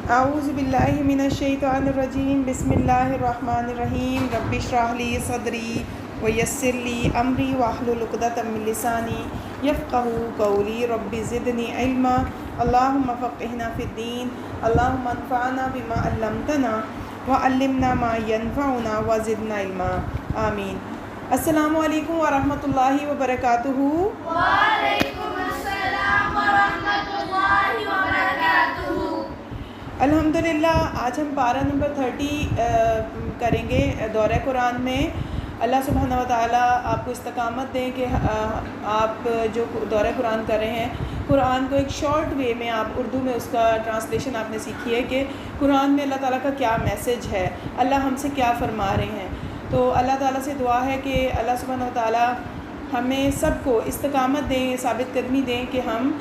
اعوذ باللہ من الشیطان الرجیم بسم اللہ الرحمن الرحیم رب اشرح لی صدری ویسر لی امری واحلل عقدۃ من لسانی یفقہوا قولی رب زدنی علما اللہم فقہنا فی الدین اللہم انفعنا بما علمتنا وعلمنا ما ینفعنا وزدنا علما آمین۔ السلام علیکم ورحمۃ اللہ وبرکاتہ۔ وعلیکم السلام ورحمۃ اللہ وبرکاتہ۔ الحمدللہ آج ہم پارہ نمبر 30 کریں گے دورہ قرآن میں۔ اللہ سبحانہ و تعالیٰ آپ کو استقامت دیں کہ آپ جو دورہ قرآن کر رہے ہیں، قرآن کو ایک شارٹ وے میں آپ اردو میں اس کا ٹرانسلیشن آپ نے سیکھی ہے کہ قرآن میں اللہ تعالیٰ کا کیا میسج ہے، اللہ ہم سے کیا فرما رہے ہیں۔ تو اللہ تعالیٰ سے دعا ہے کہ اللہ سبحانہ و تعالیٰ ہمیں سب کو استقامت دیں، ثابت قدمی دیں کہ ہم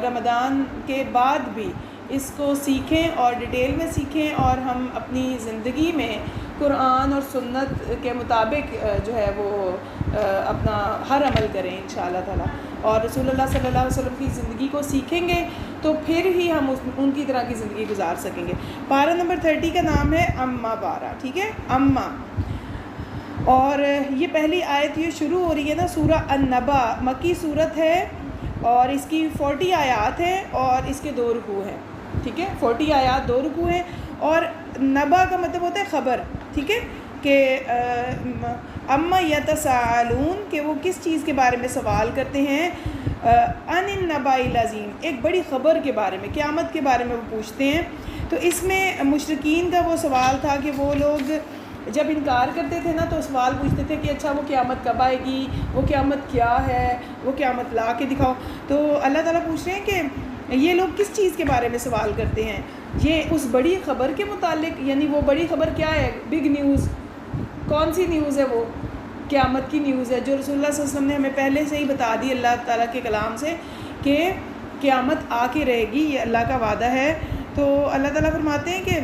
رمضان کے بعد بھی اس کو سیکھیں اور ڈیٹیل میں سیکھیں اور ہم اپنی زندگی میں قرآن اور سنت کے مطابق جو ہے وہ اپنا ہر عمل کریں انشاءاللہ تعالیٰ، اور رسول اللہ صلی اللہ علیہ وسلم کی زندگی کو سیکھیں گے تو پھر ہی ہم ان کی طرح کی زندگی گزار سکیں گے۔ پارہ نمبر 30 کا نام ہے اما پارہ، ٹھیک ہے، اما۔ اور یہ پہلی آیت یہ شروع ہو رہی ہے نا، سورہ النبا مکی صورت ہے اور اس کی 40 آیات ہیں اور اس کے 2 رکوع ہیں، ٹھیک ہے، 40 آیات 2 رکوع ہیں۔ اور نبا کا مطلب ہوتا ہے خبر، ٹھیک ہے، کہ اما یتساءلون کہ وہ کس چیز کے بارے میں سوال کرتے ہیں، عن النباء العظیم ایک بڑی خبر کے بارے میں، قیامت کے بارے میں وہ پوچھتے ہیں۔ تو اس میں مشرکین کا وہ سوال تھا کہ وہ لوگ جب انکار کرتے تھے نا تو سوال پوچھتے تھے کہ اچھا وہ قیامت کب آئے گی، وہ قیامت کیا ہے، وہ قیامت لا کے دکھاؤ۔ تو اللہ تعالیٰ پوچھ رہے ہیں کہ یہ لوگ کس چیز کے بارے میں سوال کرتے ہیں، یہ اس بڑی خبر کے متعلق، یعنی وہ بڑی خبر کیا ہے، بگ نیوز، کون سی نیوز ہے، وہ قیامت کی نیوز ہے جو رسول اللہ صلی اللہ علیہ وسلم نے ہمیں پہلے سے ہی بتا دی اللہ تعالیٰ کے کلام سے کہ قیامت آ کے رہے گی، یہ اللہ کا وعدہ ہے۔ تو اللہ تعالیٰ فرماتے ہیں کہ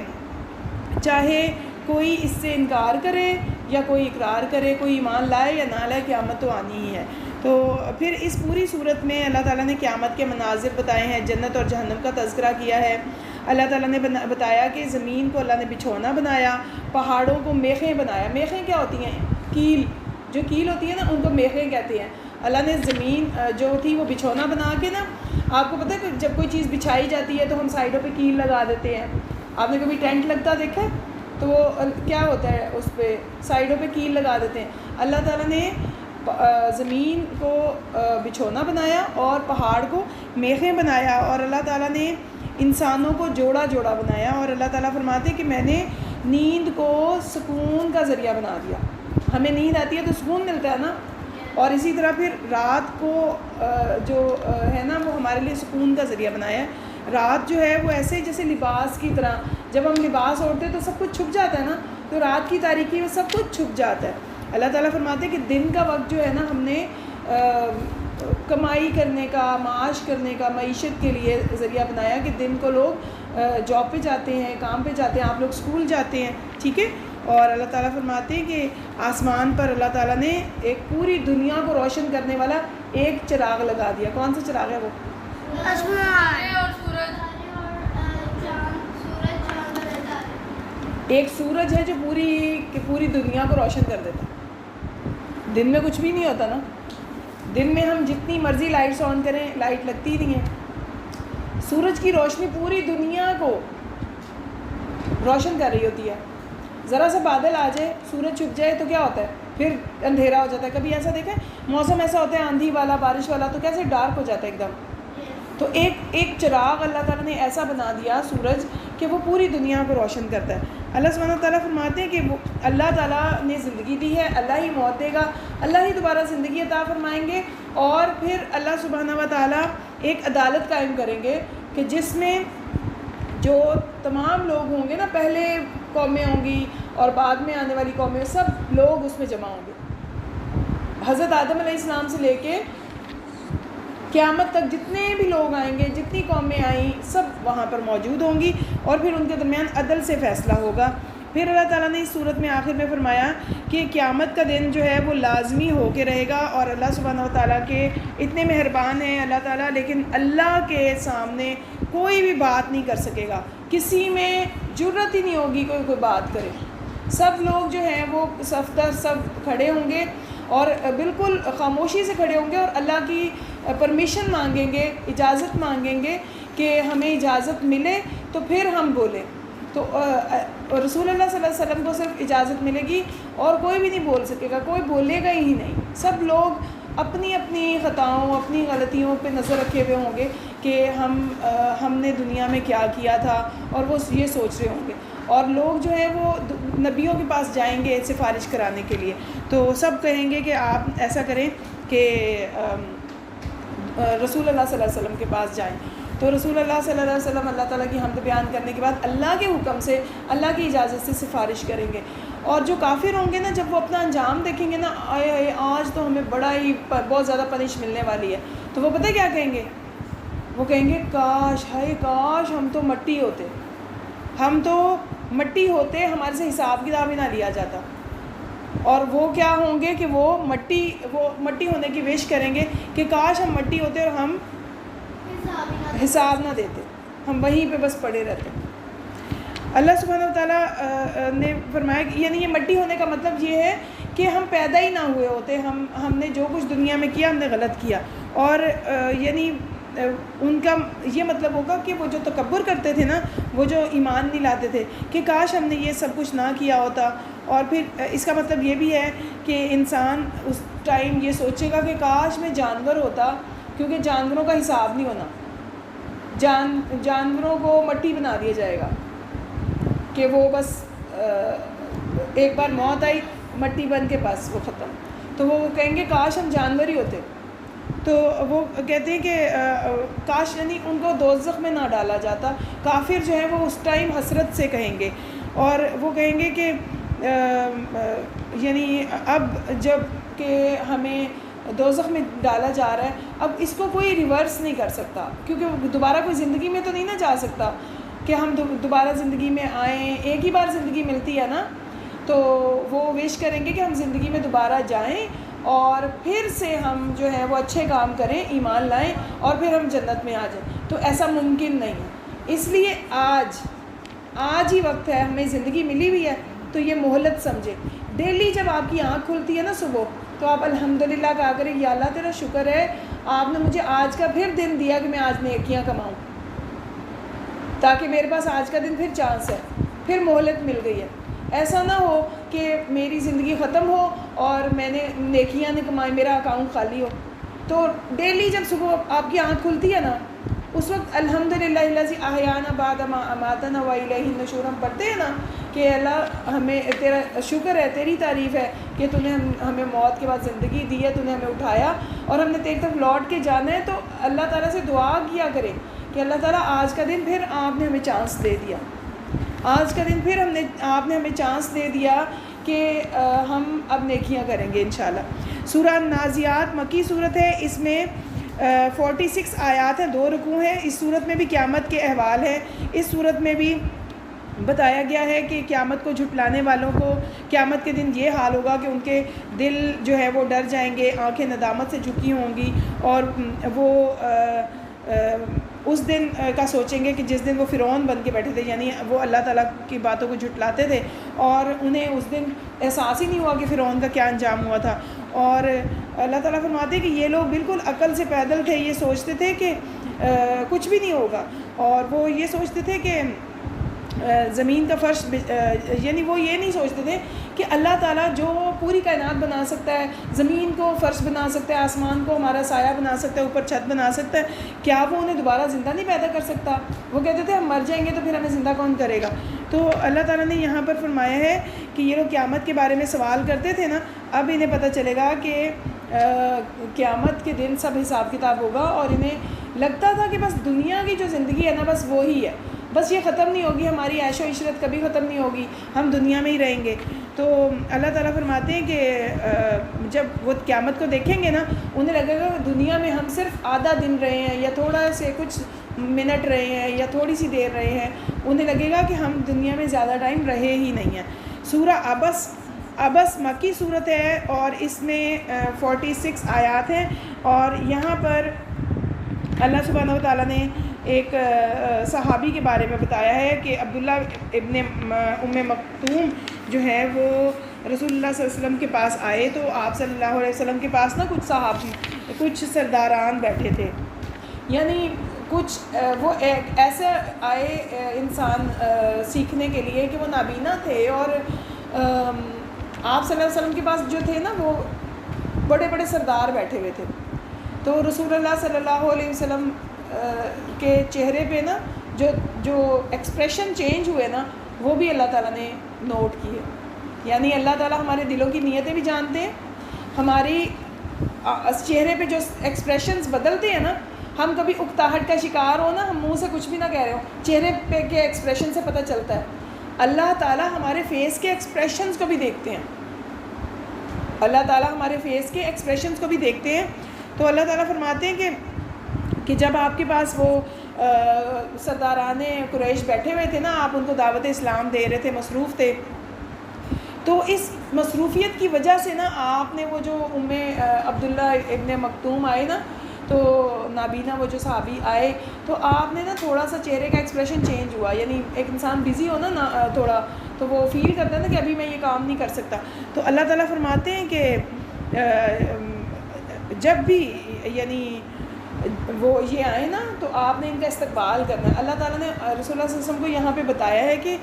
چاہے کوئی اس سے انکار کرے یا کوئی اقرار کرے، کوئی ایمان لائے یا نہ لائے، قیامت تو آنی ہی ہے۔ تو پھر اس پوری صورت میں اللہ تعالیٰ نے قیامت کے مناظر بتائے ہیں، جنت اور جہنم کا تذکرہ کیا ہے۔ اللہ تعالیٰ نے بتایا کہ زمین کو اللہ نے بچھونا بنایا، پہاڑوں کو میخیں بنایا۔ میخیں کیا ہوتی ہیں؟ کیل، جو کیل ہوتی ہے نا ان کو میخیں کہتے ہیں۔ اللہ نے زمین جو تھی وہ بچھونا بنا کے نا، آپ کو پتہ ہے کہ جب کوئی چیز بچھائی جاتی ہے تو ہم سائڈوں پہ کیل لگا دیتے ہیں۔ آپ نے کبھی ٹینٹ لگتا دیکھا ہے تو وہ کیا ہوتا ہے، اس پہ سائڈوں پہ کیل لگا دیتے ہیں۔ اللہ تعالیٰ نے زمین کو بچھونا بنایا اور پہاڑ کو میخیں بنایا، اور اللہ تعالیٰ نے انسانوں کو جوڑا جوڑا بنایا، اور اللہ تعالیٰ فرماتے ہیں کہ میں نے نیند کو سکون کا ذریعہ بنا دیا۔ ہمیں نیند آتی ہے تو سکون ملتا ہے نا، اور اسی طرح پھر رات کو جو ہے نا وہ ہمارے لیے سکون کا ذریعہ بنایا ہے۔ رات جو ہے وہ ایسے جیسے لباس کی طرح، جب ہم لباس اوڑھتے ہیں تو سب کچھ چھپ جاتا ہے نا، تو رات کی تاریکی میں سب کچھ چھپ جاتا ہے۔ اللہ تعالیٰ فرماتے ہیں کہ دن کا وقت جو ہے نا ہم نے کمائی کرنے کا، معاش کرنے کا، معیشت کے لیے ذریعہ بنایا کہ دن کو لوگ جاب پہ جاتے ہیں، کام پہ جاتے ہیں، آپ لوگ اسکول جاتے ہیں، ٹھیک ہے۔ اور اللہ تعالیٰ فرماتے ہیں کہ آسمان پر اللہ تعالیٰ نے ایک پوری دنیا کو روشن کرنے والا ایک چراغ لگا دیا۔ کون سا چراغ ہے وہ؟ ایک سورج ہے جو پوری دنیا کو روشن کر دیتا ہے۔ دن میں کچھ بھی نہیں ہوتا نا، دن میں ہم جتنی مرضی لائٹس آن کریں لائٹ لگتی نہیں ہے۔ سورج کی روشنی پوری دنیا کو روشن کر رہی ہوتی ہے۔ ذرا سا بادل آ جائے، سورج چھپ جائے تو کیا ہوتا ہے، پھر اندھیرا ہو جاتا ہے۔ کبھی ایسا دیکھیں موسم ایسا ہوتا ہے آندھی والا، بارش والا، تو کیسے ڈارک ہو جاتا ہے ایک دم۔ تو ایک چراغ اللہ تعالیٰ نے ایسا بنا دیا سورج کہ وہ پوری دنیا کو روشن کرتا ہے۔ اللہ سبحانہ و تعالیٰ فرماتے ہیں کہ وہ اللہ تعالیٰ نے زندگی دی ہے، اللہ ہی موت دے گا، اللہ ہی دوبارہ زندگی عطا فرمائیں گے، اور پھر اللہ سبحانہ و تعالیٰ ایک عدالت قائم کریں گے کہ جس میں جو تمام لوگ ہوں گے نا، پہلے قومیں ہوں گی اور بعد میں آنے والی قومیں، سب لوگ اس میں جمع ہوں گے۔ حضرت آدم علیہ السلام سے لے کے قیامت تک جتنے بھی لوگ آئیں گے، جتنی قومیں آئیں، سب وہاں پر موجود ہوں گی، اور پھر ان کے درمیان عدل سے فیصلہ ہوگا۔ پھر اللہ تعالیٰ نے اس صورت میں آخر میں فرمایا کہ قیامت کا دن جو ہے وہ لازمی ہو کے رہے گا، اور اللہ سبحانہ و تعالیٰ کے اتنے مہربان ہیں اللہ تعالیٰ، لیکن اللہ کے سامنے کوئی بھی بات نہیں کر سکے گا، کسی میں جرت ہی نہیں ہوگی کوئی بات کرے. سب لوگ جو ہیں وہ صف در صف کھڑے ہوں گے اور بالکل خاموشی سے کھڑے ہوں گے اور اللہ کی پرمیشن مانگیں گے، اجازت مانگیں گے کہ ہمیں اجازت ملے تو پھر ہم بولیں. تو رسول اللہ صلی اللہ علیہ وسلم کو صرف اجازت ملے گی اور کوئی بھی نہیں بول سکے گا، کوئی بولے گا ہی نہیں. سب لوگ اپنی اپنی خطاؤں، اپنی غلطیوں پہ نظر رکھے ہوئے ہوں گے کہ ہم نے دنیا میں کیا کیا تھا، اور وہ یہ سوچ رہے ہوں گے. اور لوگ جو ہیں وہ نبیوں کے پاس جائیں گے سفارش کرانے کے لیے، تو سب کہیں گے کہ آپ ایسا کریں کہ رسول اللہ صلی اللہ علیہ وسلم کے پاس جائیں. تو رسول اللہ صلی اللہ علیہ وسلم اللہ تعالیٰ کی حمد بیان کرنے کے بعد اللہ کے حکم سے، اللہ کی اجازت سے سفارش کریں گے. اور جو کافر ہوں گے نا، جب وہ اپنا انجام دیکھیں گے نا، آئے آج تو ہمیں بہت زیادہ پنش ملنے والی ہے، تو وہ پتہ کیا کہیں گے؟ وہ کہیں گے کاش، ہائے کاش ہم تو مٹی ہوتے، ہم تو مٹی ہوتے، ہمارے سے حساب کتاب ہی نہ لیا جاتا. اور وہ کیا ہوں گے کہ وہ مٹی ہونے کی وش کریں گے کہ کاش ہم مٹی ہوتے اور ہم حساب نہ دیتے، ہم وہیں پہ بس پڑے رہتے. اللہ سبحانہ و تعالیٰ نے فرمایا کہ یعنی یہ مٹی ہونے کا مطلب یہ ہے کہ ہم پیدا ہی نہ ہوئے ہوتے، ہم نے جو کچھ دنیا میں کیا ہم نے غلط کیا. اور یعنی ان کا یہ مطلب ہوگا کہ وہ جو تکبر کرتے تھے نا، وہ جو ایمان نہیں لاتے تھے کہ کاش ہم نے یہ سب کچھ نہ کیا ہوتا. اور پھر اس کا مطلب یہ بھی ہے کہ انسان اس ٹائم یہ سوچے گا کہ کاش میں جانور ہوتا، کیونکہ جانوروں کا حساب نہیں ہونا. جانوروں کو مٹی بنا دیا جائے گا کہ وہ بس ایک بار موت آئی مٹی بن کے بس وہ ختم. تو وہ کہیں گے کاش ہم جانور ہی ہوتے. تو وہ کہتے ہیں کہ کاش یعنی ان کو دوزخ میں نہ ڈالا جاتا. کافر جو ہے وہ اس ٹائم حسرت سے کہیں گے، اور وہ کہیں گے کہ یعنی اب جب کہ ہمیں دوزخ میں ڈالا جا رہا ہے، اب اس کو کوئی ریورس نہیں کر سکتا، کیونکہ دوبارہ کوئی زندگی میں تو نہیں نہ جا سکتا کہ ہم دوبارہ زندگی میں آئیں. ایک ہی بار زندگی ملتی ہے نا، تو وہ وش کریں گے کہ ہم زندگی میں دوبارہ جائیں اور پھر سے ہم جو ہے وہ اچھے کام کریں، ایمان لائیں اور پھر ہم جنت میں آ جائیں. تو ایسا ممکن نہیں ہے. اس لیے آج ہی وقت ہے، ہمیں زندگی ملی ہوئی ہے تو یہ مہلت سمجھے. ڈیلی جب آپ کی آنکھ کھلتی ہے نا صبح، تو آپ الحمدللہ کہا کریں یا اللہ تیرا شکر ہے آپ نے مجھے آج کا پھر دن دیا کہ میں آج نیکیاں کماؤں، تاکہ میرے پاس آج کا دن پھر چانس ہے، پھر مہلت مل گئی ہے. ایسا نہ ہو کہ میری زندگی ختم ہو اور میں نے نیکیاں نہیں کمائی، میرا اکاؤنٹ خالی ہو. تو ڈیلی جب صبح آپ کی آنکھ کھلتی ہے نا، اس وقت الحمدللہ الذی احیانا بعد ما اماتنا والیہ النشور ہم پڑھتے ہیں نا کہ اللہ ہمیں تیرا شکر ہے، تیری تعریف ہے کہ تو نے ہمیں موت کے بعد زندگی دی ہے، تو نے ہمیں اٹھایا اور ہم نے تیری طرف لوٹ کے جانا ہے. تو اللہ تعالیٰ سے دعا کیا کریں کہ اللہ تعالیٰ آج کا دن پھر آپ نے ہمیں چانس دے دیا، آج کا دن پھر آپ نے ہمیں چانس دے دیا کہ ہم اب نیکیاں کریں گے انشاءاللہ. سورہ نازعات مکی صورت ہے، اس میں 46 آیات ہیں، 2 رکوع ہیں. اس صورت میں بھی قیامت کے احوال ہیں. اس صورت میں بھی بتایا گیا ہے کہ قیامت کو جھٹلانے والوں کو قیامت کے دن یہ حال ہوگا کہ ان کے دل جو ہے وہ ڈر جائیں گے، آنکھیں ندامت سے جھکی ہوں گی، اور وہ اس دن کا سوچیں گے کہ جس دن وہ فرعون بن کے بیٹھے تھے، یعنی وہ اللہ تعالیٰ کی باتوں کو جھٹلاتے تھے اور انہیں اس دن احساس ہی نہیں ہوا کہ فرعون کا کیا انجام ہوا تھا. اور اللہ تعالیٰ فرماتے ہیں کہ یہ لوگ بالکل عقل سے پیدل تھے، یہ سوچتے تھے کہ کچھ بھی نہیں ہوگا، اور وہ یہ سوچتے تھے کہ زمین کا فرش، یعنی وہ یہ نہیں سوچتے تھے کہ اللہ تعالیٰ جو پوری کائنات بنا سکتا ہے، زمین کو فرش بنا سکتا ہے، آسمان کو ہمارا سایہ بنا سکتا ہے، اوپر چھت بنا سکتا ہے، کیا وہ انہیں دوبارہ زندہ نہیں پیدا کر سکتا؟ وہ کہتے تھے ہم مر جائیں گے تو پھر ہمیں زندہ کون کرے گا؟ تو اللہ تعالیٰ نے یہاں پر فرمایا ہے کہ یہ لوگ قیامت کے بارے میں سوال کرتے تھے نا، اب انہیں پتہ چلے گا کہ قیامت کے دن سب حساب کتاب ہوگا. اور انہیں لگتا تھا کہ بس دنیا کی جو زندگی ہے نا بس وہی ہے، بس یہ ختم نہیں ہوگی، ہماری عیش و عشرت کبھی ختم نہیں ہوگی، ہم دنیا میں ہی رہیں گے. تو اللہ تعالیٰ فرماتے ہیں کہ جب وہ قیامت کو دیکھیں گے نا، انہیں لگے گا کہ دنیا میں ہم صرف آدھا دن رہے ہیں یا تھوڑا سے کچھ منٹ رہے ہیں یا تھوڑی سی دیر رہے ہیں، انہیں لگے گا کہ ہم دنیا میں زیادہ ٹائم رہے ہی نہیں ہیں. سورہ عبس مکی صورت ہے اور اس میں 46 آیات ہیں. اور یہاں پر اللہ سبحانہ و تعالیٰ نے ایک صحابی کے بارے میں بتایا ہے کہ عبداللہ ابن ام مکتوم جو ہے وہ رسول اللہ صلی اللہ علیہ وسلم کے پاس آئے، تو آپ صلی اللہ علیہ وسلم کے پاس نا کچھ سرداران بیٹھے تھے، یعنی کچھ وہ ایک ایسے آئے انسان سیکھنے کے لیے کہ وہ نابینا تھے، اور آپ صلی اللہ علیہ وسلم کے پاس جو تھے نا وہ بڑے بڑے سردار بیٹھے ہوئے تھے، تو رسول اللہ صلی اللہ علیہ وسلم کے چہرے پہ نا جو ایکسپریشن چینج ہوئے نا وہ بھی اللہ تعالیٰ نے نوٹ کیے، یعنی اللہ تعالیٰ ہمارے دلوں کی نیتیں بھی جانتے ہیں، ہماری چہرے پہ جو ایکسپریشنز بدلتے ہیں نا، ہم کبھی اکتاہٹ کا شکار ہو نا، ہم منہ سے کچھ بھی نہ کہہ رہے ہوں، چہرے پہ کے ایکسپریشن سے پتہ چلتا ہے۔ اللہ تعالیٰ ہمارے فیس کے ایکسپریشنز کو بھی دیکھتے ہیں، اللہ تعالیٰ ہمارے فیس کے ایکسپریشنز کو بھی دیکھتے ہیں۔ تو اللہ تعالیٰ فرماتے ہیں کہ جب آپ کے پاس وہ سرداران قریش بیٹھے ہوئے تھے نا، آپ ان کو دعوت اسلام دے رہے تھے، مصروف تھے، تو اس مصروفیت کی وجہ سے نا آپ نے وہ جو عبداللہ ابن مکتوم آئے نا، تو نابینا وہ جو صحابی آئے، تو آپ نے نا تھوڑا سا چہرے کا ایکسپریشن چینج ہوا، یعنی ایک انسان بزی ہو نا تھوڑا، تو وہ فیل کرتا ہے نا کہ ابھی میں یہ کام نہیں کر سکتا، تو اللہ تعالیٰ فرماتے ہیں کہ جب بھی یعنی وہ یہ آئے نا تو آپ نے ان کا استقبال کرنا ہے۔ اللہ تعالیٰ نے رسول اللہ صلی اللہ علیہ وسلم کو یہاں پہ بتایا ہے کہ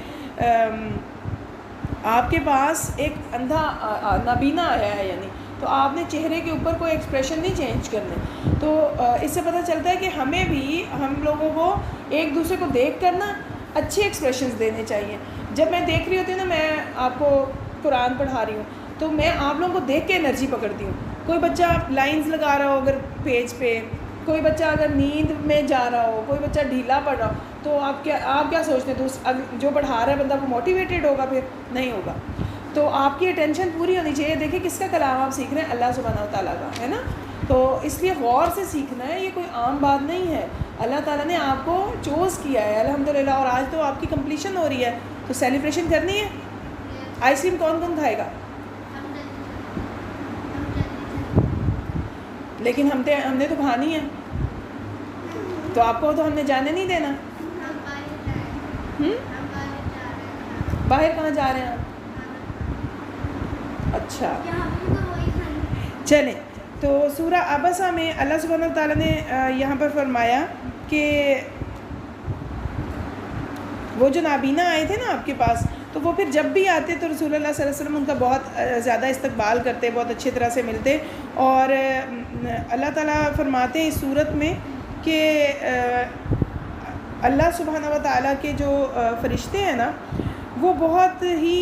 آپ کے پاس ایک اندھا نابینا آیا ہے، یعنی تو آپ نے چہرے کے اوپر کوئی ایکسپریشن نہیں چینج کرنے، تو اس سے پتہ چلتا ہے کہ ہمیں بھی ہم لوگوں کو ایک دوسرے کو دیکھ کر نا اچھے ایکسپریشنز دینے چاہیے۔ جب میں دیکھ رہی ہوتی ہوں نا، میں آپ کو قرآن پڑھا رہی ہوں تو میں آپ لوگوں کو دیکھ کے انرجی پکڑتی ہوں، کوئی بچہ لائنز لگا رہا ہو اگر پیج پہ، کوئی بچہ اگر نیند میں جا رہا ہو، کوئی بچہ ڈھیلا پڑ رہا ہو، تو آپ کیا سوچتے ہیں؟ تو جو پڑھا رہا ہے بندہ وہ موٹیویٹیڈ ہوگا؟ پھر نہیں ہوگا۔ تو آپ کی اٹینشن پوری ہونی چاہیے۔ دیکھیں کس کا کلام آپ سیکھ رہے ہیں؟ اللہ سبحانہ و تعالیٰ کا، ہے نا؟ تو اس لیے غور سے سیکھنا ہے، یہ کوئی عام بات نہیں ہے، اللہ تعالیٰ نے آپ کو چوز کیا ہے الحمدللہ، اور آج تو آپ کی کمپلیشن ہو رہی ہے، تو سیلیبریشن کرنی ہے۔ آئس کریم کون کون کھائے گا؟ لیکن ہم نے تو کھانی ہے، تو آپ کو تو ہم نے جانے نہیں دینا۔ باہر کہاں جا رہے ہیں آپ؟ اچھا چلیں، تو سورہ عبسہ میں اللہ سبحانہ و تعالیٰ نے یہاں پر فرمایا کہ وہ جو نابینا آئے تھے نا آپ کے پاس، تو وہ پھر جب بھی آتے تو رسول اللہ صلی اللہ علیہ وسلم ان کا بہت زیادہ استقبال کرتے، بہت اچھی طرح سے ملتے، اور اللہ تعالیٰ فرماتے ہیں اس صورت میں کہ اللہ سبحانہ و تعالیٰ کے جو فرشتے ہیں نا وہ بہت ہی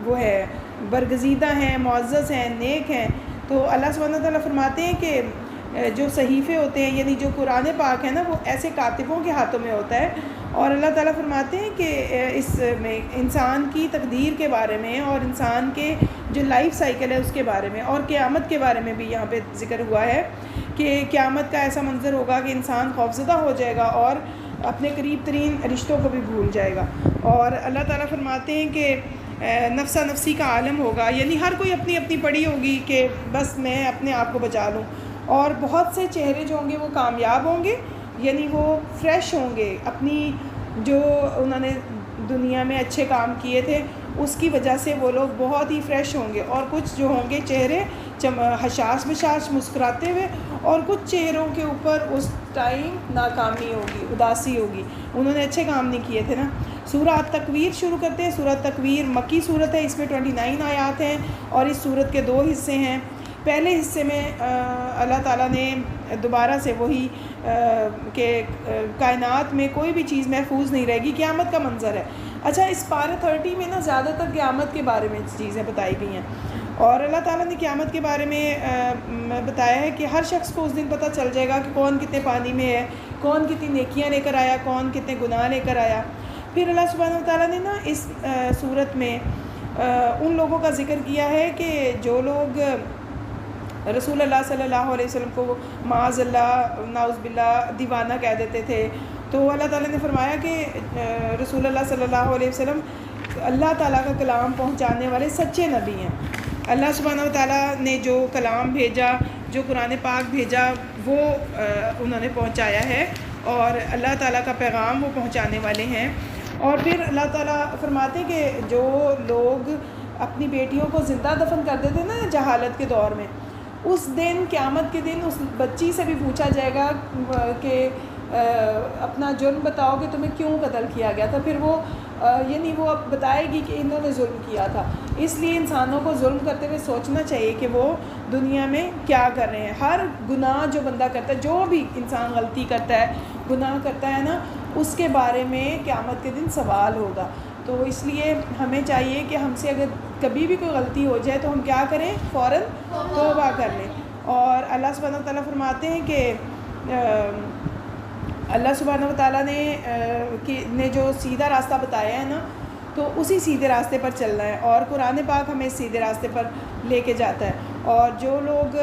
وہ ہے برگزیدہ ہیں، معزز ہیں، نیک ہیں۔ تو اللہ سبحانہ و تعالیٰ فرماتے ہیں کہ جو صحیفے ہوتے ہیں، یعنی جو قرآن پاک ہے نا، وہ ایسے کاتبوں کے ہاتھوں میں ہوتا ہے، اور اللہ تعالیٰ فرماتے ہیں کہ اس میں انسان کی تقدیر کے بارے میں اور انسان کے جو لائف سائیکل ہے اس کے بارے میں، اور قیامت کے بارے میں بھی یہاں پہ ذکر ہوا ہے کہ قیامت کا ایسا منظر ہوگا کہ انسان خوفزدہ ہو جائے گا اور اپنے قریب ترین رشتوں کو بھی بھول جائے گا، اور اللہ تعالیٰ فرماتے ہیں کہ نفسا نفسی کا عالم ہوگا، یعنی ہر کوئی اپنی اپنی پڑی ہوگی کہ بس میں اپنے آپ کو بچا لوں، اور بہت سے چہرے جو ہوں گے وہ کامیاب ہوں گے، یعنی وہ فریش ہوں گے، اپنی جو انہوں نے دنیا میں اچھے کام کیے تھے اس کی وجہ سے وہ لوگ بہت ہی فریش ہوں گے، اور کچھ جو ہوں گے چہرے حشاش بشاش مسکراتے ہوئے، اور کچھ چہروں کے اوپر اس ٹائم ناکامی ہوگی، اداسی ہوگی، انہوں نے اچھے کام نہیں کیے تھے نا۔ سورہ تکویر شروع کرتے ہیں۔ سورہ تکویر مکی صورت ہے، اس میں 29 آیات ہیں، اور اس صورت کے 2 حصے ہیں۔ پہلے حصے میں اللہ تعالیٰ نے دوبارہ سے وہی کہ کائنات میں کوئی بھی چیز محفوظ نہیں رہے گی، قیامت کا منظر ہے۔ اچھا، اس پارہ 30 میں نا زیادہ تر قیامت کے بارے میں چیزیں بتائی گئی ہیں، اور اللہ تعالیٰ نے قیامت کے بارے میں بتایا ہے کہ ہر شخص کو اس دن پتہ چل جائے گا کہ کون کتنے پانی میں ہے، کون کتنی نیکیاں لے کر آیا، کون کتنے گناہ لے کر آیا۔ پھر اللہ سبحانہ و تعالیٰ نے نا اس صورت میں ان لوگوں کا ذکر کیا ہے کہ جو لوگ رسول اللہ صلی اللہ علیہ وسلم کو معاذ اللہ نعوذ باللہ دیوانہ کہہ دیتے تھے، تو اللہ تعالیٰ نے فرمایا کہ رسول اللہ صلی اللہ علیہ وسلم اللہ تعالیٰ کا کلام پہنچانے والے سچے نبی ہیں۔ اللہ سبحانہ و تعالیٰ نے جو کلام بھیجا، جو قرآن پاک بھیجا، وہ انہوں نے پہنچایا ہے، اور اللہ تعالیٰ کا پیغام وہ پہنچانے والے ہیں۔ اور پھر اللہ تعالیٰ فرماتے ہیں کہ جو لوگ اپنی بیٹیوں کو زندہ دفن کر دیتے نا جہالت کے دور میں، اس دن قیامت کے دن اس بچی سے بھی پوچھا جائے گا کہ اپنا جرم بتاؤ کہ تمہیں کیوں قتل کیا گیا تھا، پھر وہ یعنی وہ اب بتائے گی کہ انہوں نے ظلم کیا تھا۔ اس لیے انسانوں کو ظلم کرتے ہوئے سوچنا چاہیے کہ وہ دنیا میں کیا کر رہے ہیں۔ ہر گناہ جو بندہ کرتا ہے، جو بھی انسان غلطی کرتا ہے، گناہ کرتا ہے نا، اس کے بارے میں قیامت کے دن سوال ہوگا۔ تو اس لیے ہمیں چاہیے کہ ہم سے اگر کبھی بھی کوئی غلطی ہو جائے تو ہم کیا کریں، فوراً توبہ کر لیں۔ اور اللہ سبحانہ وتعالیٰ فرماتے ہیں کہ اللہ سبحانہ وتعالیٰ نے جو سیدھا راستہ بتایا ہے نا، تو اسی سیدھے راستے پر چلنا ہے، اور قرآن پاک ہمیں سیدھے راستے پر لے کے جاتا ہے۔ اور جو لوگ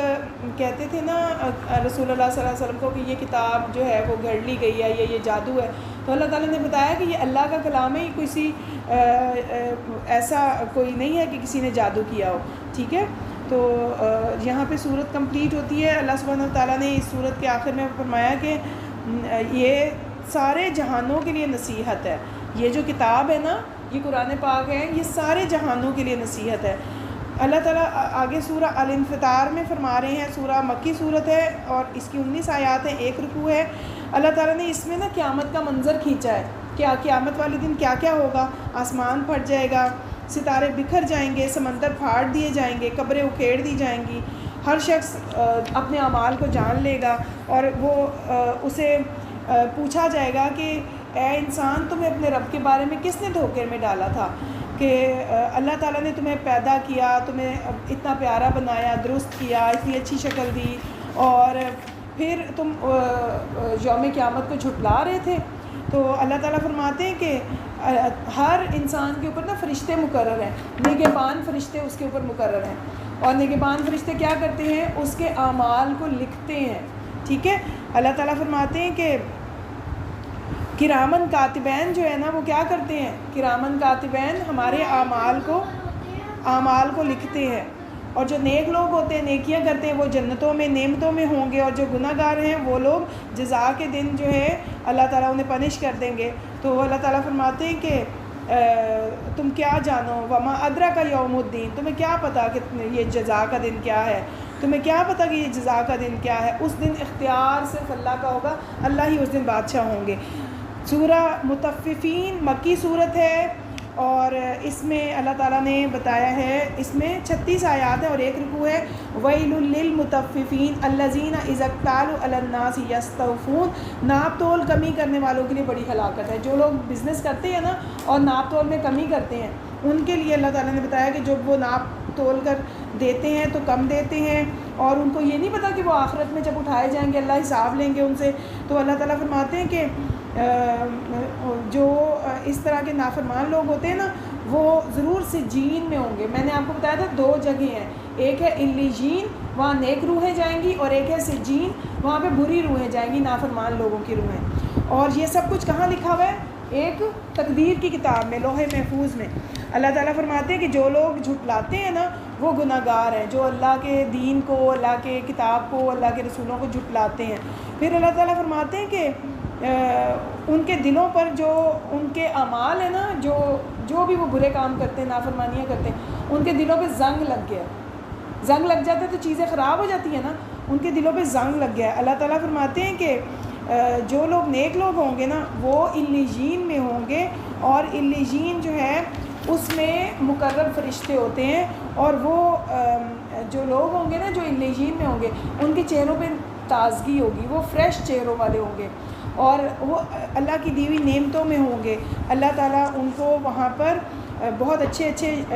کہتے تھے نا رسول اللہ صلی اللہ علیہ وسلم کو کہ یہ کتاب جو ہے وہ گھڑ لی گئی ہے یا یہ جادو ہے، تو اللہ تعالیٰ نے بتایا کہ یہ اللہ کا کلام ہے، یہ کسی ایسا کوئی نہیں ہے کہ کسی نے جادو کیا ہو، ٹھیک ہے۔ تو یہاں پہ صورت کمپلیٹ ہوتی ہے۔ اللہ سبحانہ وتعالیٰ نے اس صورت کے آخر میں فرمایا کہ یہ سارے جہانوں کے لیے نصیحت ہے، یہ جو کتاب ہے نا، یہ قرآن پاک ہے، یہ سارے جہانوں کے لیے نصیحت ہے۔ اللہ تعالیٰ آگے سورہ الانفطار میں فرما رہے ہیں، سورہ مکی صورت ہے اور اس کی 19 آیات ہیں، 1 رکوع ہے۔ اللہ تعالیٰ نے اس میں نا قیامت کا منظر کھینچا ہے، کیا قیامت والے دن کیا کیا ہوگا۔ آسمان پھٹ جائے گا، ستارے بکھر جائیں گے، سمندر پھاڑ دیے جائیں گے، قبریں اکھیڑ دی جائیں گی، ہر شخص اپنے اعمال کو جان لے گا، اور وہ اسے پوچھا جائے گا کہ اے انسان، تمہیں اپنے رب کے بارے میں کس نے دھوکے میں ڈالا تھا، کہ اللہ تعالیٰ نے تمہیں پیدا کیا، تمہیں اتنا پیارا بنایا، درست کیا، اتنی اچھی شکل دی، اور پھر تم یوم قیامت کو جھٹلا رہے تھے۔ تو اللہ تعالیٰ فرماتے ہیں کہ ہر انسان کے اوپر نا فرشتے مقرر ہیں، نگہبان فرشتے اس کے اوپر مقرر ہیں، اور نگہبان فرشتے کیا کرتے ہیں، اس کے اعمال کو لکھتے ہیں، ٹھیک ہے۔ اللہ تعالیٰ فرماتے ہیں کہ کرامن کاتبین جو ہے نا، وہ کیا کرتے ہیں، کرامن کاتبین ہمارے اعمال کو لکھتے ہیں، اور جو نیک لوگ ہوتے ہیں، نیکیاں کرتے ہیں، وہ جنتوں میں، نعمتوں میں ہوں گے، اور جو گناہ گار ہیں وہ لوگ جزا کے دن جو ہے اللہ تعالیٰ انہیں پنش کر دیں گے۔ تو اللہ تعالیٰ فرماتے ہیں کہ تم کیا جانو، وما ادراک یوم الدین، تمہیں کیا پتہ کہ یہ جزا کا دن کیا ہے، تمہیں کیا پتہ کہ یہ جزا کا دن کیا ہے۔ اس دن اختیار صرف اللہ کا ہوگا، اللہ ہی اس دن بادشاہ ہوں گے۔ سورہ مطففین مکی صورت ہے، اور اس میں اللہ تعالیٰ نے بتایا ہے، اس میں 36 آیات ہیں اور 1 رکوع ہے۔ وَيْلٌ لِّلْمُطَفِّفِينَ الَّذِينَ إِذَا اكْتَالُوا عَلَى النَّاسِ يَسْتَوْفُونَ، ناپ تول کمی کرنے والوں کے لیے بڑی ہلاکت ہے۔ جو لوگ بزنس کرتے ہیں نا اور ناپ تول میں کمی کرتے ہیں، ان کے لیے اللہ تعالیٰ نے بتایا کہ جب وہ ناپ تول کر دیتے ہیں تو کم دیتے ہیں، اور ان کو یہ نہیں پتہ کہ وہ آخرت میں جب اٹھائے جائیں گے اللہ حساب لیں گے ان سے۔ تو اللہ تعالیٰ فرماتے ہیں کہ جو اس طرح کے نافرمان لوگ ہوتے ہیں نا، وہ ضرور سجین میں ہوں گے۔ میں نے آپ کو بتایا تھا 2 جگہیں ہیں، ایک ہے علیین، وہاں نیک روحیں جائیں گی، اور ایک ہے سجین، وہاں پہ بری روحیں جائیں گی، نافرمان لوگوں کی روحیں۔ اور یہ سب کچھ کہاں لکھا ہوا ہے، ایک تقدیر کی کتاب میں، لوح محفوظ میں۔ اللہ تعالیٰ فرماتے ہیں کہ جو لوگ جھٹلاتے ہیں نا، وہ گناہ گار ہیں، جو اللہ کے دین کو، اللہ کے کتاب کو، اللہ کے رسولوں کو جھٹلاتے ہیں۔ پھر اللہ تعالیٰ فرماتے ہیں کہ ان کے دلوں پر جو ان کے اعمال ہیں نا، جو بھی وہ برے کام کرتے ہیں، نافرمانیاں کرتے ہیں، ان کے دلوں پہ زنگ لگ گیا۔ زنگ لگ جاتا ہے تو چیزیں خراب ہو جاتی ہیں نا، ان کے دلوں پہ زنگ لگ گیا ہے۔ اللہ تعالیٰ فرماتے ہیں کہ جو لوگ نیک لوگ ہوں گے نا، وہ علیین میں ہوں گے، اور علیین جو ہے اس میں مقرب فرشتے ہوتے ہیں، اور وہ جو لوگ ہوں گے نا جو علیین میں ہوں گے، ان کے چہروں پہ تازگی ہوگی، وہ فریش چہروں والے ہوں گے، اور وہ اللہ کی دی ہوئی نعمتوں میں ہوں گے۔ اللہ تعالیٰ ان کو وہاں پر بہت اچھے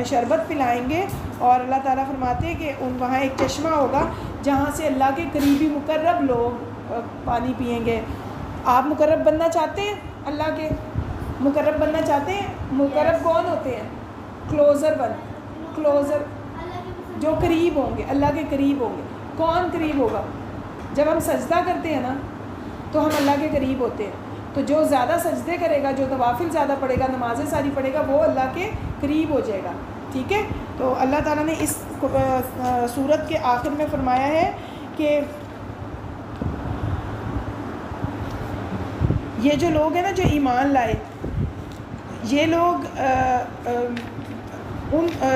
شربت پلائیں گے، اور اللہ تعالیٰ فرماتے ہیں کہ وہاں ایک چشمہ ہوگا جہاں سے اللہ کے قریبی مقرب لوگ پانی پئیں گے۔ آپ مقرب بننا چاہتے ہیں، اللہ کے مقرب بننا چاہتے ہیں؟ مقرب کون ہوتے ہیں؟ کلوزر جو قریب ہوں گے، اللہ کے قریب ہوں گے۔ کون قریب ہوگا؟ جب ہم سجدہ کرتے ہیں نا تو ہم اللہ کے قریب ہوتے ہیں، تو جو زیادہ سجدے کرے گا، جو نوافل زیادہ پڑھے گا، نمازیں ساری پڑھے گا، وہ اللہ کے قریب ہو جائے گا، ٹھیک ہے۔ تو اللہ تعالیٰ نے اس صورت کے آخر میں فرمایا ہے کہ یہ جو لوگ ہیں نا جو ایمان لائے، یہ لوگ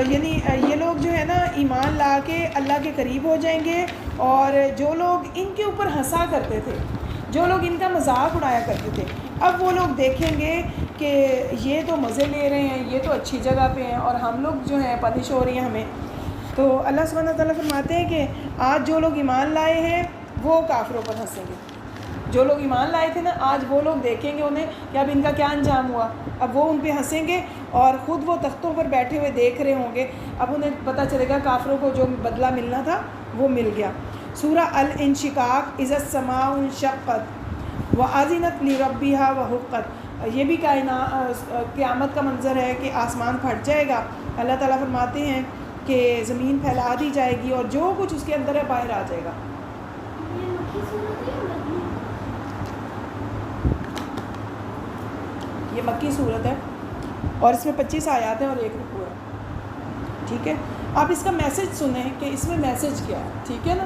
یعنی یہ لوگ جو ہے نا ایمان لا کے اللہ کے قریب ہو جائیں گے، اور جو لوگ ان کے اوپر ہنسا کرتے تھے، جو لوگ ان کا مذاق اڑایا کرتے تھے، اب وہ لوگ دیکھیں گے کہ یہ تو مزے لے رہے ہیں، یہ تو اچھی جگہ پہ ہیں، اور ہم لوگ جو ہیں پنش ہو رہی ہیں ہمیں۔ تو اللہ سبحانہ تعالیٰ فرماتے ہیں کہ آج جو لوگ ایمان لائے ہیں وہ کافروں پر ہنسیں گے۔ جو لوگ ایمان لائے تھے نا، آج وہ لوگ دیکھیں گے انہیں کہ اب ان کا کیا انجام ہوا، اب وہ ان پہ ہنسیں گے، اور خود وہ تختوں پر بیٹھے ہوئے دیکھ رہے ہوں گے، اب انہیں پتہ چلے گا کافروں کو جو بدلہ ملنا تھا وہ مل گیا۔ سورہ الانشقاق، اذا السماء انشقت وأذنت لربها وحقت، یہ بھی قیامت کا منظر ہے کہ آسمان پھٹ جائے گا۔ اللہ تعالیٰ فرماتے ہیں کہ زمین پھیلا دی جائے گی اور جو کچھ اس کے اندر ہے باہر آ جائے گا۔ یہ مکی صورت ہے اور اس میں 25 آیات ہیں اور 1 رکوع ہے، ٹھیک ہے۔ آپ اس کا میسج سنیں کہ اس میں میسج کیا ہے، ٹھیک ہے نا۔